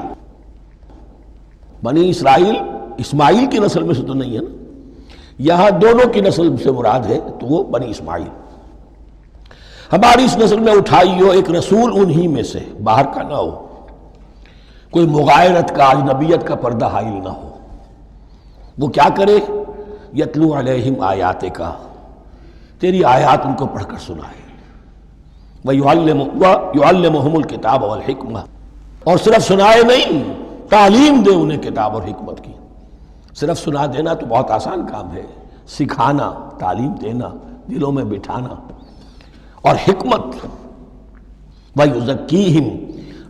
بنی اسرائیل اسماعیل کی نسل میں سے تو نہیں ہے نا، یہاں دونوں کی نسل سے مراد ہے تو وہ بنی اسماعیل، ہماری اس نسل میں اٹھائی ہو ایک رسول انہی میں سے، باہر کا نہ ہو، کوئی مغایرت کا، اجنبیت کا پردہ حائل نہ ہو۔ وہ کیا کرے، یتلو علیہم آیاتک، تیری آیات ان کو پڑھ کر سنائے، وَيُعَلِّمُهُمُ الْكِتَابَ وَالْحِکْمَةَ، اور صرف سنائے نہیں، تعلیم دے انہیں کتاب اور حکمت کی۔ صرف سنا دینا تو بہت آسان کام ہے، سکھانا، تعلیم دینا، دلوں میں بٹھانا، اور حکمت، وَيُزَكِّيهِمْ،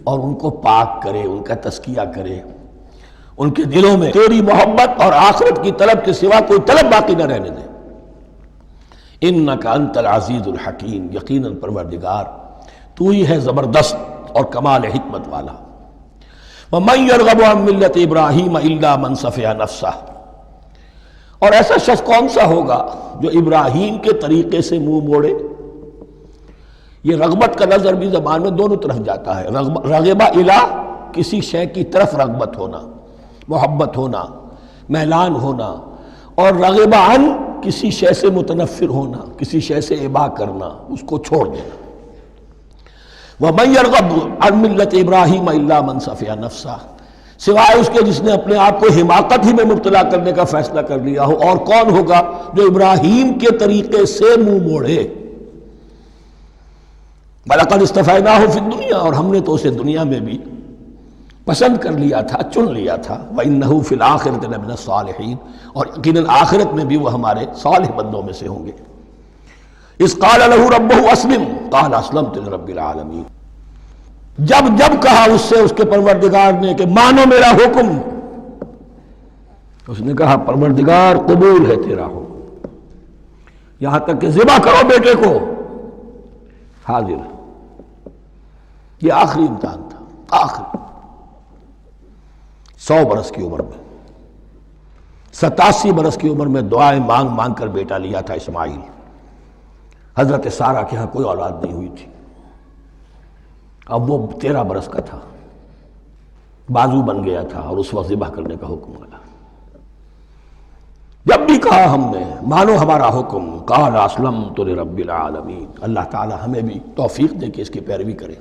اور ان کو پاک کرے، ان کا تزکیہ کرے، ان کے دلوں میں تیری محبت اور آخرت کی طلب کے سوا کوئی طلب باقی نہ رہنے دے۔ انک انت العزیز الحکیم، یقیناً پروردگار تو ہی ہے زبردست اور کمال حکمت والا۔ وَمَن يَرْغَبُ عَن مِّلَّةِ إِبْرَاهِيمَ إِلَّا مَن سَفِهَ نَفْسَهُ، اور ایسا شخص کون سا ہوگا جو ابراہیم کے طریقے سے منہ موڑے۔ یہ رغبت کا نظر بھی زبان میں دونوں طرف جاتا ہے، رغبہ الہ، کسی شے کی طرف رغبت ہونا، محبت ہونا، میلان ہونا، اور رغبہ عن، کسی شے سے متنفر ہونا، کسی شے سے ابا کرنا، اس کو چھوڑ دینا۔ وَمَن يَرْغَبُ عَن مِّلَّةِ إِبْرَاهِيمَ إِلَّا مَن سَفِهَ نَفْسَهُ، سوائے اس کے جس نے اپنے آپ کو حماقت ہی میں مبتلا کرنے کا فیصلہ کر لیا ہو، اور کون ہوگا جو ابراہیم کے طریقے سے منہ موڑے۔ وَلَقَدِ اصْطَفَيْنَاهُ فِي الدُّنْيَا، اور ہم نے تو اسے دنیا میں بھی پسند کر لیا تھا، چن لیا تھا۔ وَإِنَّهُ فِي الْآخِرَةِ لَمِنَ الصَّالِحِينَ، اور یقیناً آخرت میں بھی وہ ہمارے صالح بندوں میں سے ہوں گے۔ اذ قال له ربه اسلم قال اسلمت لرب العالمین، جب کہا اس سے اس کے پروردگار نے کہ مانو میرا حکم، اس نے کہا پروردگار قبول ہے تیرا حکم، یہاں تک کہ ذبح کرو بیٹے کو، حاضر۔ یہ آخری امتحان تھا، آخر 100 برس کی عمر میں، 87 برس کی عمر میں دعائیں مانگ مانگ کر بیٹا لیا تھا اسماعیل۔ حضرت سارہ کے ہاں کوئی اولاد نہیں ہوئی تھی، اب وہ 13 برس کا تھا، بازو بن گیا تھا اور اس وقت ذبح کرنے کا حکم آیا۔ جب بھی کہا ہم نے مانو ہمارا حکم، قال اسلمت لرب العالمین، اللہ تعالی ہمیں بھی توفیق دے کہ اس کی پیروی کریں۔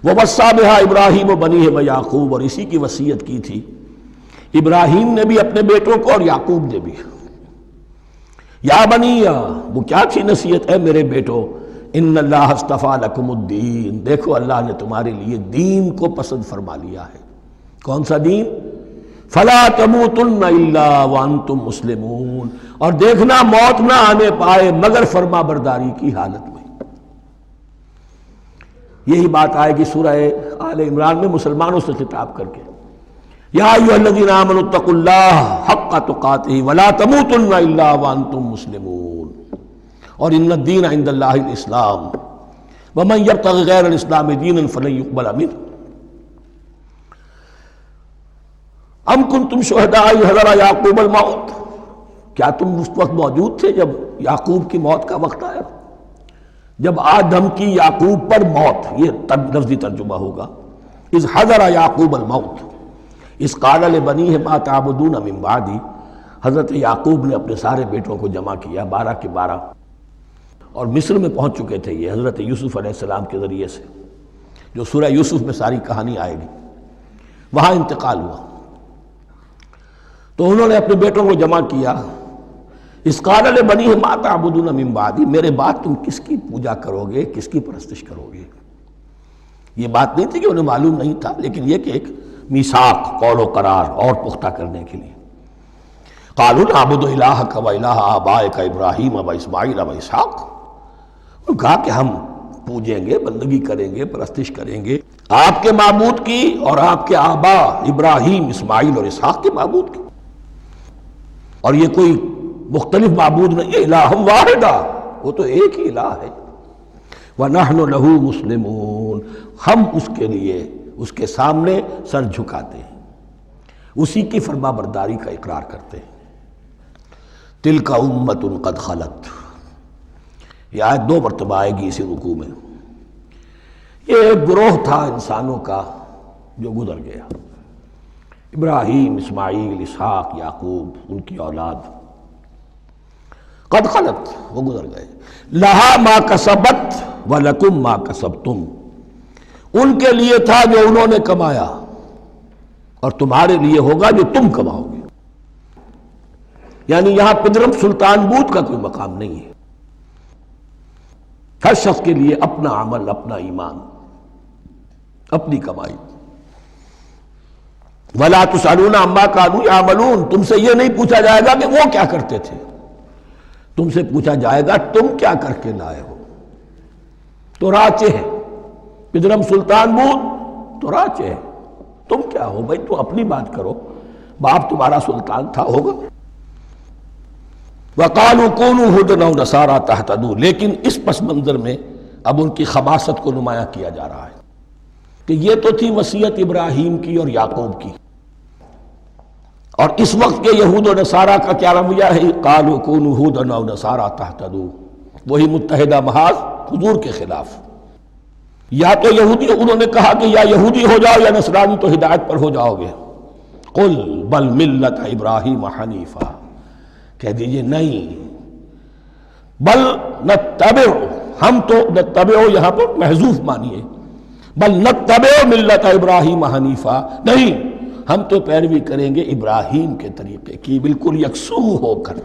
ووصی بہا ابراہیم بنیہ ویعقوب، اور اسی کی وصیت کی تھی ابراہیم نے بھی اپنے بیٹوں کو اور یعقوب نے بھی۔ یا بنی، وہ کیا تھی نصیحت؟ اے میرے بیٹو، ان اللہ اصطفیٰ لکم الدین، دیکھو اللہ نے تمہارے لیے دین کو پسند فرما لیا ہے۔ کون سا دین؟ فلا تموتن الا وانتم مسلمون، اور دیکھنا موت نہ آنے پائے مگر فرما برداری کی حالت میں۔ یہی بات آئے گی سورہ آل عمران میں مسلمانوں سے خطاب کر کے، یا ایھا الذین آمنوا اتقوا اللہ حق تقاتہ ولا تموتن الا وانتم مسلمون، اور ان الدین عند اللہ الاسلام ومن یبتغ غیر الاسلام دینا فلن یقبل منہ۔ ام کنتم شہداء اذ حضر یعقوب الموت، کیا تم اس وقت موجود تھے جب یعقوب کی موت کا وقت آیا؟ جب آدم کی یعقوب پر موت، یہ لفظی ترجمہ ہوگا، اذ حضر یعقوب الموت اذ قال لبنیہ ما تعبدون من بعدی، حضرت یعقوب نے اپنے سارے بیٹوں کو جمع کیا، 12 کے 12، اور مصر میں پہنچ چکے تھے یہ حضرت یوسف علیہ السلام کے ذریعے سے، جو سورہ یوسف میں ساری کہانی آئے گی، وہاں انتقال ہوا۔ تو انہوں نے اپنے بیٹوں کو جمع کیا، اذ قال لبنیہ ما تعبدون من بعدی، میرے بعد تم کس کی پوجا کرو گے، کس کی پرستش کرو گے؟ یہ بات نہیں تھی کہ انہیں معلوم نہیں تھا، لیکن یہ کہ ایک میثاق، قول و قرار اور پختہ کرنے کے لیے۔ قالوا نعبد الہک و الہ آبائک ابراہیم و اسماعیل و اسحاق، انہوں نے کہا کہ ہم پوجیں گے، بندگی کریں گے، پرستش کریں گے آپ کے معبود کی اور آپ کے آبا ابراہیم، اسماعیل اور اسحاق کے معبود کی، اور یہ کوئی مختلف معبود نہیں، الہ واحدہ، وہ تو ایک ہی الہ ہے۔ وَنَحْنُ لَهُ مُسْلِمُونَ، ہم اس کے لیے، اس کے سامنے سر جھکاتے ہیں، اسی کی فرما برداری کا اقرار کرتے ہیں۔ تِلْكَ أُمَّةٌ قَدْ خَلَتْ، یہ آیت 2 مرتبہ آئے گی اسی رکوع میں۔ یہ ایک گروہ تھا انسانوں کا جو گزر گیا، ابراہیم، اسماعیل، اسحاق، یعقوب، ان کی اولاد، قد خلت، وہ گزر گئے۔ لہا ما کسبت ولکم ما کسبتم، ان کے لیے تھا جو انہوں نے کمایا، اور تمہارے لیے ہوگا جو تم کماؤ گے۔ یعنی یہاں پدرم سلطان بود کا کوئی مقام نہیں ہے، ہر شخص کے لیے اپنا عمل، اپنا ایمان، اپنی کمائی۔ وَلَا تُسْأَلُونَ عَمَّا كَانُوا يَعْمَلُونَ، تم سے یہ نہیں پوچھا جائے گا کہ وہ کیا کرتے تھے، تم سے پوچھا جائے گا تم کیا کر کے لائے ہو۔ تو راچے ہے، پدرم سلطان بود تو راچے ہے، تم کیا ہو بھائی، تو اپنی بات کرو، باپ تمہارا سلطان تھا، ہوگا۔ وَقَالُوا كُونُوا هُودًا أَوْ نَصَارَىٰ تَهْتَدُوا، لیکن اس پس منظر میں اب ان کی خباثت کو نمایاں کیا جا رہا ہے کہ یہ تو تھی وصیت ابراہیم کی اور یعقوب کی، اور اس وقت کے یہود و نصارہ کا کیا رویہ ہے؟ قالوا كونوا هودا او نصارى تهتدوا، وہی متحدہ محاذ حضور کے خلاف۔ یا تو یہودی، انہوں نے کہا کہ یا یہودی ہو جاؤ یا نصرانی تو ہدایت پر ہو جاؤ گے۔ قل بل ملت ابراہیم حنیفا، کہہ دیجئے نہیں، بل نتبع، ہم تو نتبع یہاں پر محذوف مانیے، بل نتبع ملت ابراہیم حنیفا، نہیں، ہم تو پیروی کریں گے ابراہیم کے طریقے کی، بالکل یکسو ہو کر۔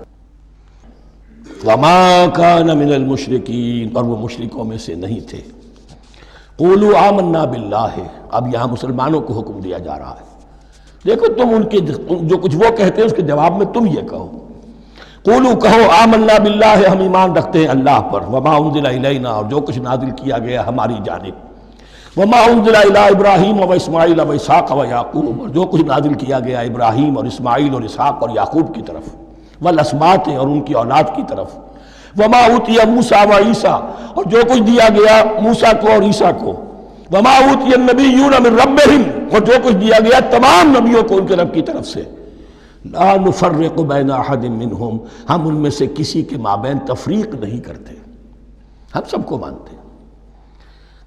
وما کان من المشرکین، اور وہ مشرکوں میں سے نہیں تھے۔ قولوا آمنا باللہ، اب یہاں مسلمانوں کو حکم دیا جا رہا ہے، دیکھو تم ان کے جو کچھ وہ کہتے ہیں اس کے جواب میں تم یہ کہو، قولوا کہو آمنا باللہ، ہم ایمان رکھتے ہیں اللہ پر، وما انزل الینا، اور جو کچھ نازل کیا گیا ہماری جانب، وما انزل الی ابراہیم و اسماعیل و اسحاق و یعقوب، اور جو کچھ نازل کیا گیا ابراہیم اور اسماعیل اور اسحاق اور یعقوب کی طرف، والاسباط، اور ان کی اولاد کی طرف، وما اوتی موسیٰ و عیسیٰ، اور جو کچھ دیا گیا موسیٰ کو اور عیسیٰ کو، وما اوتی النبیون من ربہم، اور جو کچھ دیا گیا تمام نبیوں کو ان کے رب کی طرف سے، لا نفرق بین احد منہم، ہم ان میں سے کسی کے مابین تفریق نہیں کرتے، ہم سب کو مانتے ہیں۔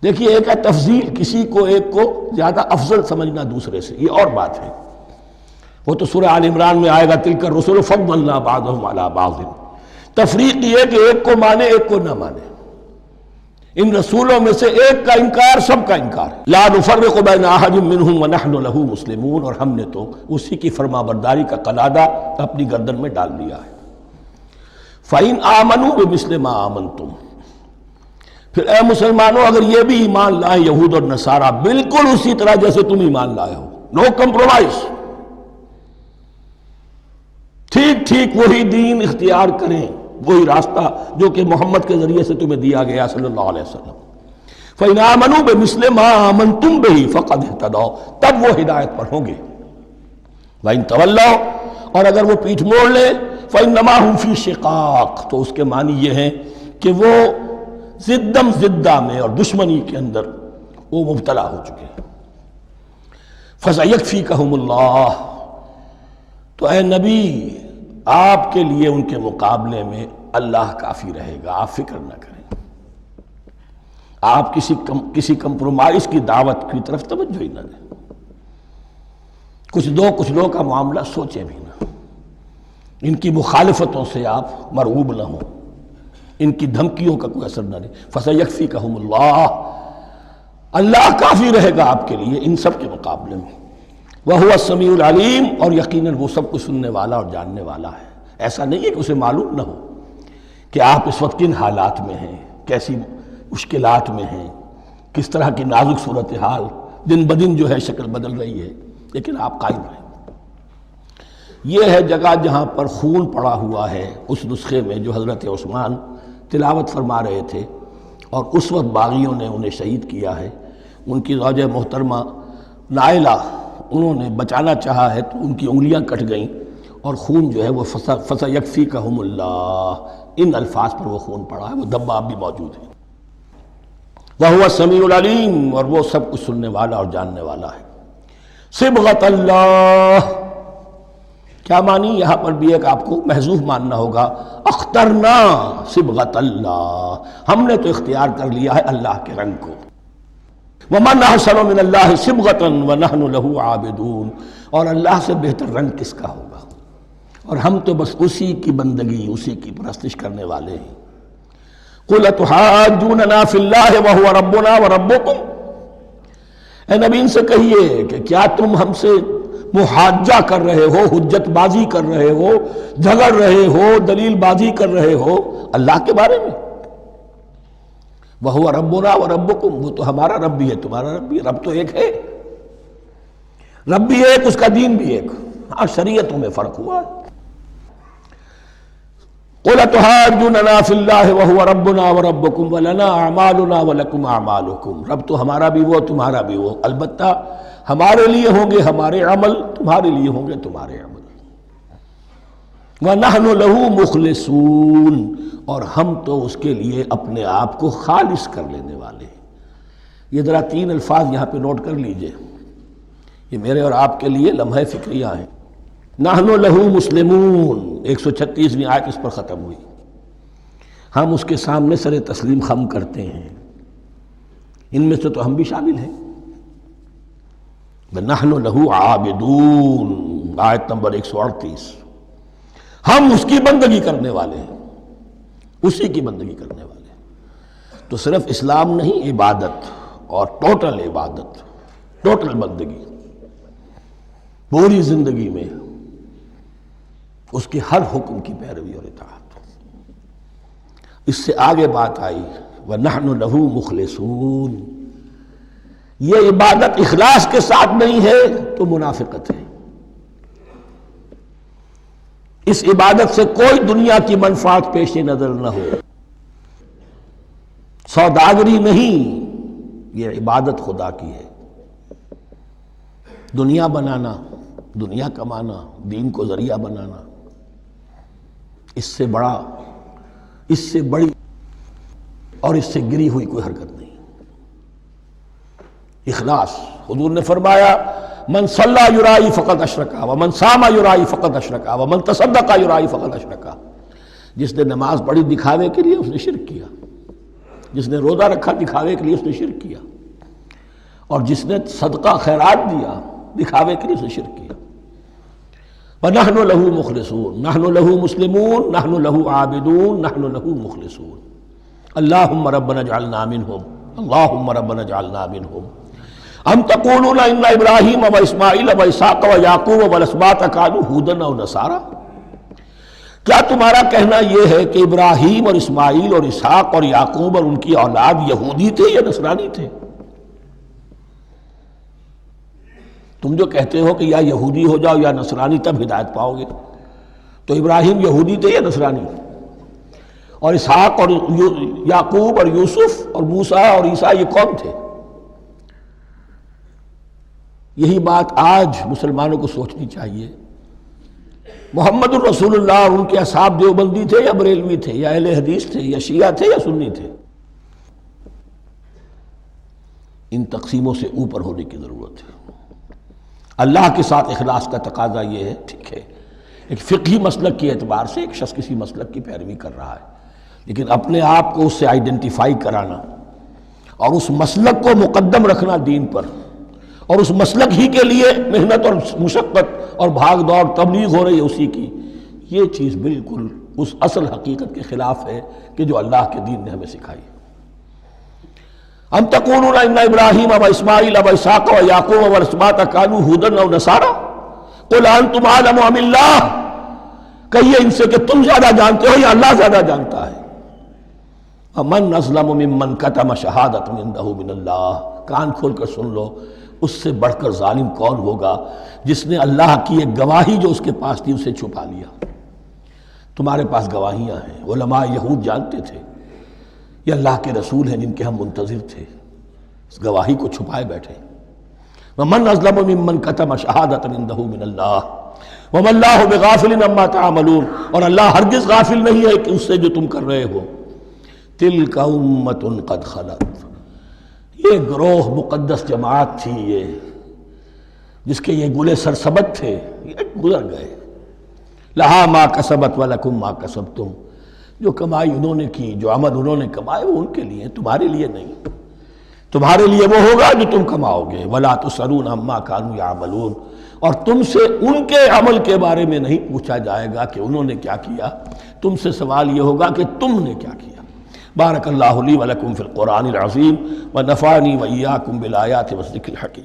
دیکھیے ایک ہے تفضیل، کسی کو ایک کو زیادہ افضل سمجھنا دوسرے سے، یہ اور بات ہے، وہ تو سورہ آل عمران میں آئے گا تلک الرسل فضلنا بعضهم علی بعض۔ تفریق یہ کہ ایک کو مانے ایک کو نہ مانے، ان رسولوں میں سے ایک کا انکار سب کا انکار ہے۔ لا نفرق بین احد منہم ونحن له مسلمون، اور ہم نے تو اسی کی فرما برداری کا قلادہ اپنی گردن میں ڈال دیا ہے۔ فَإِنْ آمَنُوا بِمِثْلِ مَا آمَنْتُمْ، پھر اے مسلمانوں اگر یہ بھی ایمان لائیں یہود اور نصارہ بالکل اسی طرح جیسے تم ایمان لائے ہو، نو کمپرومائز، ٹھیک ٹھیک وہی دین اختیار کریں، وہی راستہ جو کہ محمد کے ذریعے سے تمہیں دیا گیا صلی اللہ علیہ وسلم۔ فَإِنْ آمَنُوا بِمِثْلِ مَا آمَنْتُمْ بِهِ فَقَدْ اهْتَدَوْا، تب وہ ہدایت پر ہوں گے۔ وَإِنْ تَوَلَّوْا، اور اگر وہ پیٹھ موڑ لیں، فَإِنَّمَا هُمْ فِي شِقَاقٍ، تو اس کے معنی یہ ہیں کہ وہ زدم زدہ میں اور دشمنی کے اندر وہ مبتلا ہو چکے ہیں۔ فَسَيَكْفِيكَهُمُ اللَّهُ، تو اے نبی آپ کے لیے ان کے مقابلے میں اللہ کافی رہے گا، آپ فکر نہ کریں، آپ کسی کمپرومائز کی دعوت کی طرف توجہ ہی نہ دیں، کچھ لوگ کا معاملہ سوچیں بھی نہ، ان کی مخالفتوں سے آپ مرعوب نہ ہوں، ان کی دھمکیوں کا کوئی اثر نہ دے۔ فَسَيَكْفِيكَهُمُ اللَّهُ، اللہ کافی رہے گا آپ کے لیے ان سب کے مقابلے میں۔ وَهُوَ السَّمِيعُ الْعَلِيمُ، اور یقیناً وہ سب کچھ سننے والا اور جاننے والا ہے۔ ایسا نہیں ہے کہ اسے معلوم نہ ہو کہ آپ اس وقت کن حالات میں ہیں، کیسی مشکلات میں ہیں، کس طرح کی نازک صورتحال دن بدن جو ہے شکل بدل رہی ہے، لیکن آپ قائم رہیں۔ یہ ہے جگہ جہاں پر خون پڑا ہوا ہے، اس نسخے میں جو حضرت عثمان تلاوت فرما رہے تھے، اور اس وقت باغیوں نے انہیں شہید کیا ہے۔ ان کی زوجہ محترمہ نائلہ، انہوں نے بچانا چاہا ہے تو ان کی انگلیاں کٹ گئیں، اور خون جو ہے وہ فَسَيَكْفِيكَهُمُ اللَّهُ، ان الفاظ پر وہ خون پڑا ہے، وہ دھبا اب بھی موجود ہے۔ وَهُوَ السَّمِيعُ الْعَلِيمُ، اور وہ سب کچھ سننے والا اور جاننے والا ہے۔ صبغۃ اللہ، کیا معنی؟ یہاں پر بھی ایک آپ کو محذوف ماننا ہوگا، اخترنا صبغۃ اللہ، ہم نے تو اختیار کر لیا ہے اللہ کے رنگ کو۔ وَمَنْ أَحْسَنُ مِنَ اللَّهِ صِبْغَةً وَنَحْنُ لَهُ عَابِدُونَ، اور اللہ سے بہتر رنگ کس کا ہوگا، اور ہم تو بس اسی کی بندگی، اسی کی پرستش کرنے والے ہیں۔ قُلْ أَتُحَاجُّونَنَا فِي اللَّهِ وَهُوَ رَبُّنَا وَرَبُّكُمْ، اے نبی ان سے کہیے کہ کیا تم ہم سے محاجہ کر رہے ہو، حجت بازی کر رہے ہو، جھگڑ رہے ہو، دلیل بازی کر رہے ہو اللہ کے بارے میں؟ وَهُوَ رَبُّنَا وَرَبُّكُمْ، وہ تو ہمارا رب بھی ہے تمہارا رب بھی ہے، رب تو ایک ہے، رب بھی ایک، اس کا دین بھی ایک، ہاں شریعتوں میں فرق ہوا ہے۔ قُلْ أَتُحَاجُّونَنَا فِي اللَّهِ وَهُوَ رَبُّنَا وَرَبُّكُمْ وَلَنَا أَعْمَالُنَا وَلَكُمْ أَعْمَالُكُمْ، رب تو ہمارا بھی وہ تمہارا بھی وہ، البتہ ہمارے لیے ہوں گے ہمارے عمل، تمہارے لیے ہوں گے تمہارے عمل۔ وَنَحْنُ لَهُ مُخْلِصُونَ، اور ہم تو اس کے لیے اپنے آپ کو خالص کر لینے والے ہیں۔ یہ ذرا 3 الفاظ یہاں پہ نوٹ کر لیجئے، یہ میرے اور آپ کے لیے لمحہ فکریہ ہیں۔ نحن لہو مسلمون، 136ویں آیت اس پر ختم ہوئی، ہم اس کے سامنے سر تسلیم خم کرتے ہیں، ان میں سے تو ہم بھی شامل ہیں۔ نحن لہو عابدون، آیت نمبر 138، ہم اس کی بندگی کرنے والے ہیں، اسی کی بندگی کرنے والے ہیں۔ تو صرف اسلام نہیں، عبادت، اور ٹوٹل عبادت، ٹوٹل بندگی، پوری زندگی میں اس کے ہر حکم کی پیروی اور اطاعت۔ اس سے آگے بات آئی وَنَحْنُ لَهُ مُخْلِصُونَ، یہ عبادت اخلاص کے ساتھ نہیں ہے تو منافقت ہے۔ اس عبادت سے کوئی دنیا کی منفعت پیش نظر نہ ہو، سوداگری نہیں، یہ عبادت خدا کی ہے۔ دنیا بنانا، دنیا کمانا، دین کو ذریعہ بنانا، اس سے بڑا، اس سے بڑی اور اس سے گری ہوئی کوئی حرکت نہیں۔ اخلاص. حضور نے فرمایا من صلی یرائی فقط اشرکا ومن صام یرائی فقط اشرکا ومن تصدق یرائی فقط اشرکا. جس نے نماز پڑھی دکھاوے کے لیے اس نے شرک کیا، جس نے روزہ رکھا دکھاوے کے لیے اس نے شرک کیا، اور جس نے صدقہ خیرات دیا دکھاوے کے لیے اس نے شرک کیا. وَنَحْنُ لَهُ مُخْلِصُونَ نَحْنُ لَهُ مُسْلِمُونَ نَحْنُ لَهُ عَابِدُونَ نَحْنُ لَهُ مُخْلِصُونَ. اللہم ربنا اجعلنا منہم اللہم ربنا اجعلنا منہم. ام تقولون ان ابراہیم و اسماعیل و اسحاق و یعقوب والاسباط کانوا ھودا او نصارا. کیا تمہارا کہنا یہ ہے کہ ابراہیم اور اسماعیل اور اسحاق اور یعقوب اور ان کی اولاد یہودی تھے یا نصرانی تھے؟ تم جو کہتے ہو کہ یا یہودی ہو جاؤ یا نصرانی تب ہدایت پاؤ گے، تو ابراہیم یہودی تھے یا نصرانی؟ اور اسحاق اور یعقوب اور یوسف اور موسیٰ اور عیسیٰ یہ کون تھے؟ یہی بات آج مسلمانوں کو سوچنی چاہیے. محمد الرسول اللہ اور ان کے اصحاب دیوبندی تھے یا بریلوی تھے یا اہل حدیث تھے یا شیعہ تھے یا سنی تھے؟ ان تقسیموں سے اوپر ہونے کی ضرورت ہے. اللہ کے ساتھ اخلاص کا تقاضا یہ ہے، ٹھیک ہے ایک فقہی مسلک کے اعتبار سے ایک شخص کسی مسلک کی پیروی کر رہا ہے، لیکن اپنے آپ کو اس سے آئیڈینٹیفائی کرانا اور اس مسلک کو مقدم رکھنا دین پر، اور اس مسلک ہی کے لیے محنت اور مشقت اور بھاگ دوڑ تبلیغ ہو رہی ہے اسی کی، یہ چیز بالکل اس اصل حقیقت کے خلاف ہے کہ جو اللہ کے دین نے ہمیں سکھائی. ام تقولون ان ابراہیم و اسماعیل و اسحاق و یعقوب والاسباط کانوا ھودا او نصارا قل انتم اعلم ام اللہ. کہیے ان سے کہ تم زیادہ جانتے ہو یا اللہ زیادہ جانتا ہے. ومن اظلم ممن کتم شہادۃ عنده من اللہ. کان کھول کر سن لو، اس سے بڑھ کر ظالم کون ہوگا جس نے اللہ کی ایک گواہی جو اس کے پاس تھی اسے چھپا لیا. تمہارے پاس گواہیاں ہیں، علماء یہود جانتے تھے یہ اللہ کے رسول ہیں جن کے ہم منتظر تھے، اس گواہی کو چھپائے بیٹھے. ومن اظلم ممن کتم شہادۃ عنده من اللہ وما اللہ بغافل عما تعملون. اور اللہ ہرگز غافل نہیں ہے کہ اس سے جو تم کر رہے ہو. تلک امۃ قد خلت. یہ گروہ مقدس جماعت تھی یہ جس کے یہ گلے سرسبت تھے، یہ گزر گئے. لہا ما کسبت ولکم ما کسبتم. جو کمائی انہوں نے کی، جو عمل انہوں نے کمائے وہ ان کے لیے، تمہارے لیے نہیں. تمہارے لیے وہ ہوگا جو تم کماؤ گے. ولا تسألون عما كانوا يعملون. اور تم سے ان کے عمل کے بارے میں نہیں پوچھا جائے گا کہ انہوں نے کیا کیا، تم سے سوال یہ ہوگا کہ تم نے کیا کیا. بارک اللہ لی ولکم فی القرآن العظیم ونفعنی وإیاکم بالآیات والذکر الحکیم.